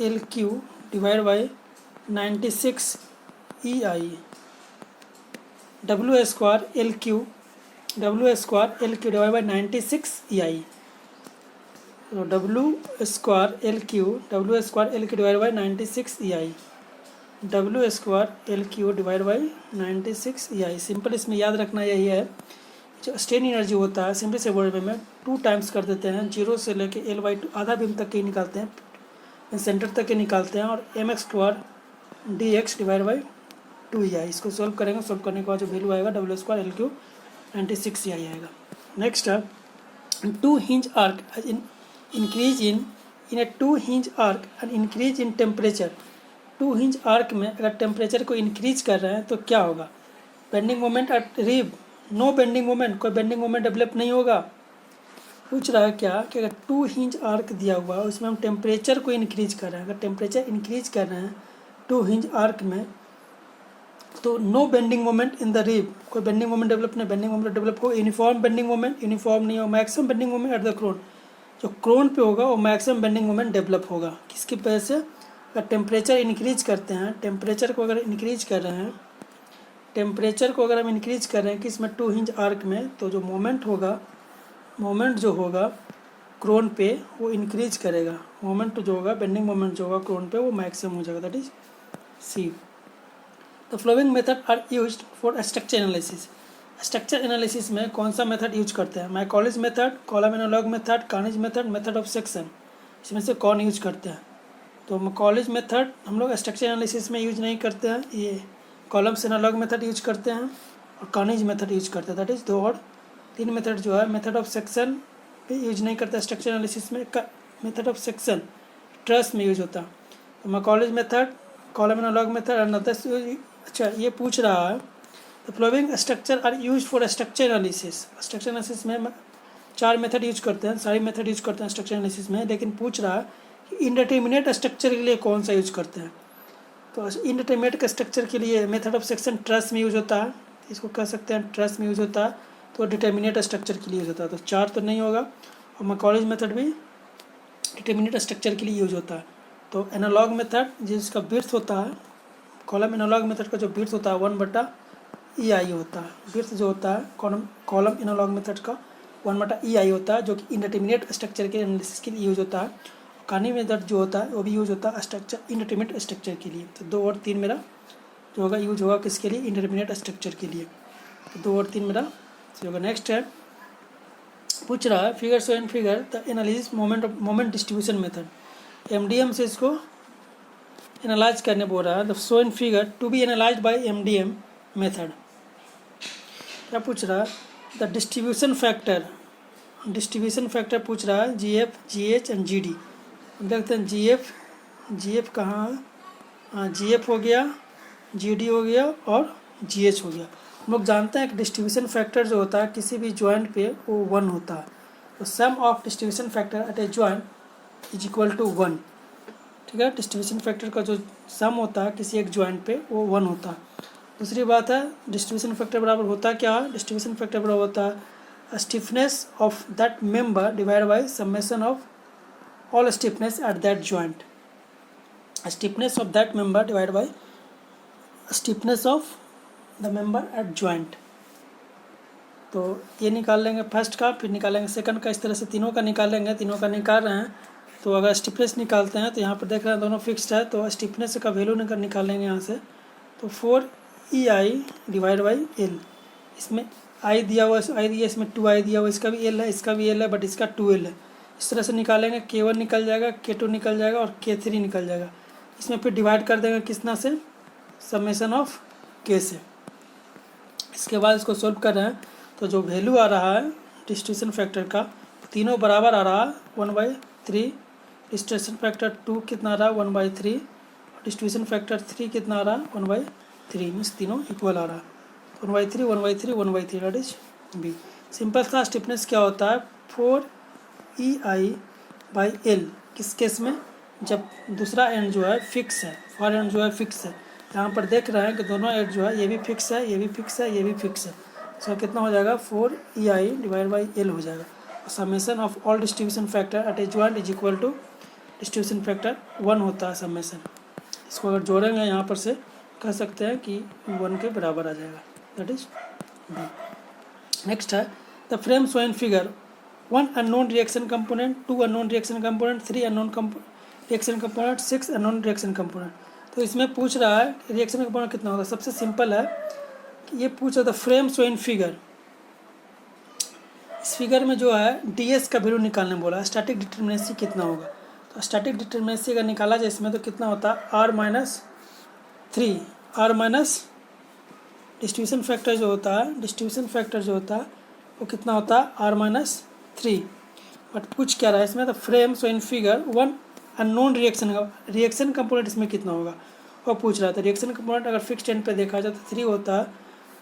LQ divide by 96 EI। W square LQ W square L Q divide by 96 EI। तो W square L Q divide by 96 EI, W square L Q divide by 96 EI। Simple इसमें याद रखना यही है, जो strain energy होता है simple से वर्ड में 2 टाइम्स कर देते हैं, 0 से लेके L/2 आधा बीम तक के निकालते हैं, सेंटर तक के निकालते हैं, और mx square dx divide by 2EI। इसको सॉल्व करेंगे, सॉल्व करने के बाद जो वैल्यू आएगा W square L Q 96 EI आएगा। नेक्स्ट है 2 hinge arc increase in A 2 hinge arc and increase in temperature. 2 hinge arc में अगर टेम्परेचर को इंक्रीज कर रहे हैं तो क्या होगा? Bending moment at rib, no bending moment, कोई बेंडिंग मोमेंट डेवलप नहीं होगा। पूछ रहा है क्या कि अगर 2 hinge arc दिया हुआ है उसमें हम टेम्परेचर को इंक्रीज कर रहे हैं, अगर टेम्परेचर इंक्रीज कर रहे हैं 2 hinge arc में, तो no bending moment in the rib, कोई बेंडिंग मोमेंट डेवलप नहीं, बेंडिंग मोमेंट डेवलप हो यूनिफॉर्म बेंडिंग मोमेंट, यूनिफॉर्म नहीं हो, maximum bending moment at the crown, जो क्रोन पे होगा वो मैक्सिमम बेंडिंग मोमेंट डेवलप होगा। किसकी वजह से? अगर टेम्परेचर इंक्रीज करते हैं, टेम्परेचर को अगर इंक्रीज कर रहे हैं, टेम्परेचर को अगर हम इंक्रीज कर रहे हैं कि इसमें 2 hinge arc में, तो जो मोमेंट होगा, मोमेंट जो होगा क्रोन पे वो इंक्रीज करेगा, मोमेंट जो होगा बेंडिंग मोमेंट जो होगा क्रोन पे वो मैक्सिमम हो जाएगा, that is C. The following method are used for structure analysis. Structure analysis में कौन सा मेथड यूज करते हैं? Macaulay's method, column analog method, Kani's method, method of section. इसमें से कौन यूज करते हैं? तो मैकॉलिस मेथड हम लोग स्ट्रक्चर एनालिसिस में यूज नहीं करते हैं, ये कॉलम्स एनालॉग मेथड यूज करते हैं और कार्नेज मेथड यूज करते हैं, दैट इज 2 और 3 मेथड जो है। मेथड ऑफ सेक्शन भी यूज नहीं करता स्ट्रक्चर एनालिसिस में, मेथड ऑफ सेक्शन ट्रस में यूज होता है। तो Macaulay's method, column analog method, another. अच्छा, ये पूछ रहा है the following structure are use for structure analysis. Structure analysis में 4 मेथड यूज करते हैं, सारी मेथड यूज करते हैं स्ट्रक्चर एनालिसिस में, लेकिन पूछ रहा है कि इंडिटरमिनेट स्ट्रक्चर के लिए कौन सा यूज करते हैं। तो इंडिटरमिनेट के स्ट्रक्चर के लिए मेथड ऑफ सेक्शन ट्रस में यूज होता है, इसको कह सकते हैं ट्रस में यूज होता है, तो डिटर्मिनेट स्ट्रक्चर के लिए यूज होता है, तो 4 तो नहीं होगा। और मैकॉलिस मेथड भी डिटर्मिनेट स्ट्रक्चर के लिए यूज होता है। तो एनालॉग मेथड जिसका विड्थ होता है, कॉलम एनालॉग मेथड का जो विड्थ होता है 1/EI होता है, विड्थ जो होता है कॉलम एनालॉग मेथड का 1/EI होता है, जो कि इंडिटरमिनेट स्ट्रक्चर के एनालिसिस के लिए यूज होता है। कार्नेज मेथड जो होता है वो भी यूज होता है स्ट्रक्चर इंडिटरमिनेट स्ट्रक्चर के लिए। तो 2 और 3 मेरा जो होगा यूज होगा किसके लिए? इंडिटरमिनेट स्ट्रक्चर के लिए। तो 2 और 3 मेरा होगा। नेक्स्ट है, पूछ रहा है figure show in figure the analysis moment distribution method. MDM से इसको एनालाइज करने बोल रहा है, the show in figure to be analyse by MDM method. क्या पूछ रहा है? The distribution factor, distribution factor पूछ रहा है GF, GH एंड GD। देखते हैं GF कहाँ है? हाँ, GF हो गया, GD हो गया और GH हो गया। हम लोग जानते हैं कि डिस्ट्रीब्यूशन फैक्टर जो होता है किसी भी जॉइंट पे वो 1 होता है, तो sum of distribution factor at a joint is equal to 1। ठीक है, डिस्ट्रीब्यूशन फैक्टर का जो सम होता है किसी एक जॉइंट पे वो 1 होता है। दूसरी बात है डिस्ट्रीब्यूशन फैक्टर बराबर होता है क्या? डिस्ट्रीब्यूशन फैक्टर बराबर होता है stiffness of that member divide by summation of all stiffness at that joint. Stiffness of that member divide by stiffness of the member eight joint. तो ये निकाल लेंगे फर्स्ट का, फिर निकालेंगे सेकंड का, इस तरह से तीनों का निकालेंगे। तीनों का निकाल रहे हैं तो अगर स्टिफनेस निकालते हैं तो यहाँ पर देख रहे हैं दोनों फिक्स्ड है, तो स्टिफनेस का वैल्यू निकालेंगे यहाँ से। तो 4EI डिवाइड बाई L, इसमें I दिया हुआ, I दिया, इसमें 2I दिया हुआ, इसका भी L है, इसका भी L है, बट इसका 2L है। इस तरह से निकालेंगे, K1 निकल जाएगा, K2 निकल जाएगा और K3 निकल जाएगा। इसमें फिर डिवाइड कर देंगे किसना से? समेशन ऑफ K से। इसके बाद इसको सोल्व कर रहे हैं तो जो वैल्यू आ रहा है डिस्ट्रीब्यूशन फैक्टर का, तीनों बराबर आ रहा है 1/3। डिस्ट्रीब्यूशन फैक्टर 2 कितना आ रहा है? 1/3। डिस्ट्रीब्यूशन फैक्टर 3 कितना आ रहा है? 1/3। मीन्स तीनों इक्वल आ रहा है, 1/3 1/3 1/3, दैट इज बी। सिंपल सा स्टिफनेस क्या होता है? 4EI/L। किस केस में? जब दूसरा एंड जो है फिक्स है, फॉर एंड जो है फिक्स है। यहाँ पर देख रहे हैं कि दोनों एंड जो है ये भी फिक्स है, ये भी फिक्स है, ये भी फिक्स है। इसका कितना हो जाएगा? 4EI डिवाइड बाई L हो जाएगा। Summation of all distribution factor at a joint is equal to distribution factor 1 होता है समेशन। इसको अगर जोड़ेंगे यहाँ पर से कह सकते हैं कि 1 के बराबर आ जाएगा, दैट इज बी। नेक्स्ट है the frame show in figure 1 unknown reaction component, 2 unknown reaction component, 3 unknown reaction component, 6 unknown reaction component. तो इसमें पूछ रहा है रिएक्शन कंपोनेंट कितना होगा। सबसे सिंपल है कि ये पूछ रहा था फ्रेम शो इन फिगर। इस फिगर में जो है ds का वैल्यू निकालने बोला है, स्टैटिक डिटर्मिनेंसी कितना होगा। तो स्टैटिक डिटर्मिनेंसी अगर निकाला जाए इसमें तो कितना होता है r-3, r minus distribution factor जो होता है वो कितना होता है r-3। बट पूछ क्या रहा है इसमें, तो frame so in figure 1 unknown reaction component इसमें कितना होगा वो पूछ रहा था। रिएक्शन कंपोनेंट अगर फिक्स एंड पे देखा जाए तो 3 होता है,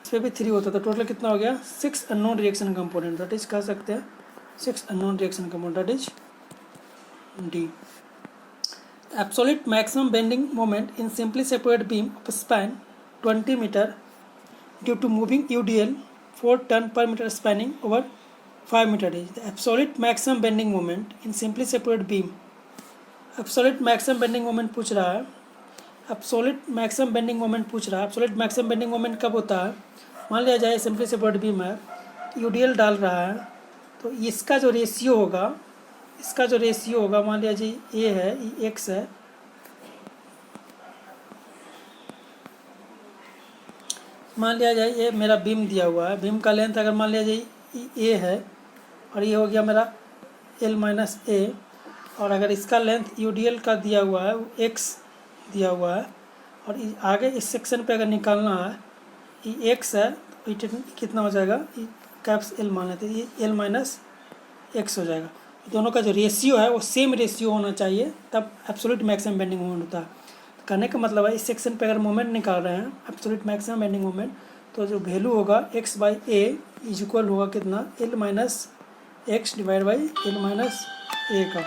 इस पर भी 3 होता है, तो टोटल कितना हो गया 6 unknown reaction component. That is कह सकते हैं 6 unknown reaction component, that is D. Absolute maximum bending moment in simply separate beam of span 20 metre due to moving UDL 4 ton per meter spanning over 5 meter is the absolute maximum bending moment in simply separate beam। absolute maximum bending moment पूछ रहा है, absolute maximum bending moment पूछ रहा है। absolute maximum bending moment कब होता है, मान लिया जाए सिंपली सेपरेट बीम है, UDL डाल रहा है, तो इसका जो रेशियो होगा मान लिया जाए ये है, ये x है, मान लिया जाए ये मेरा बीम दिया हुआ है, बीम का लेंथ अगर मान लिया जाए ए है और ये हो गया मेरा L माइनस ए, और अगर इसका लेंथ UDL का दिया हुआ है x दिया हुआ है, और आगे इस सेक्शन पे अगर निकालना है ये x है तो ये कितना हो जाएगा, ये कैप्स L मान लेते हैं, ये L माइनस x हो जाएगा। दोनों का जो रेशियो है वो सेम रेशियो होना चाहिए, तब एब्सोल्यूट मैक्सिमम बेंडिंग मोमेंट होता है। कहने का मतलब है इस सेक्शन पे अगर मोमेंट निकाल रहे हैं एब्सोल्यूट मैक्सिमम बेंडिंग मोमेंट, तो जो वैल्यू होगा x by A is equal होगा कितना L minus X divide by L minus A का।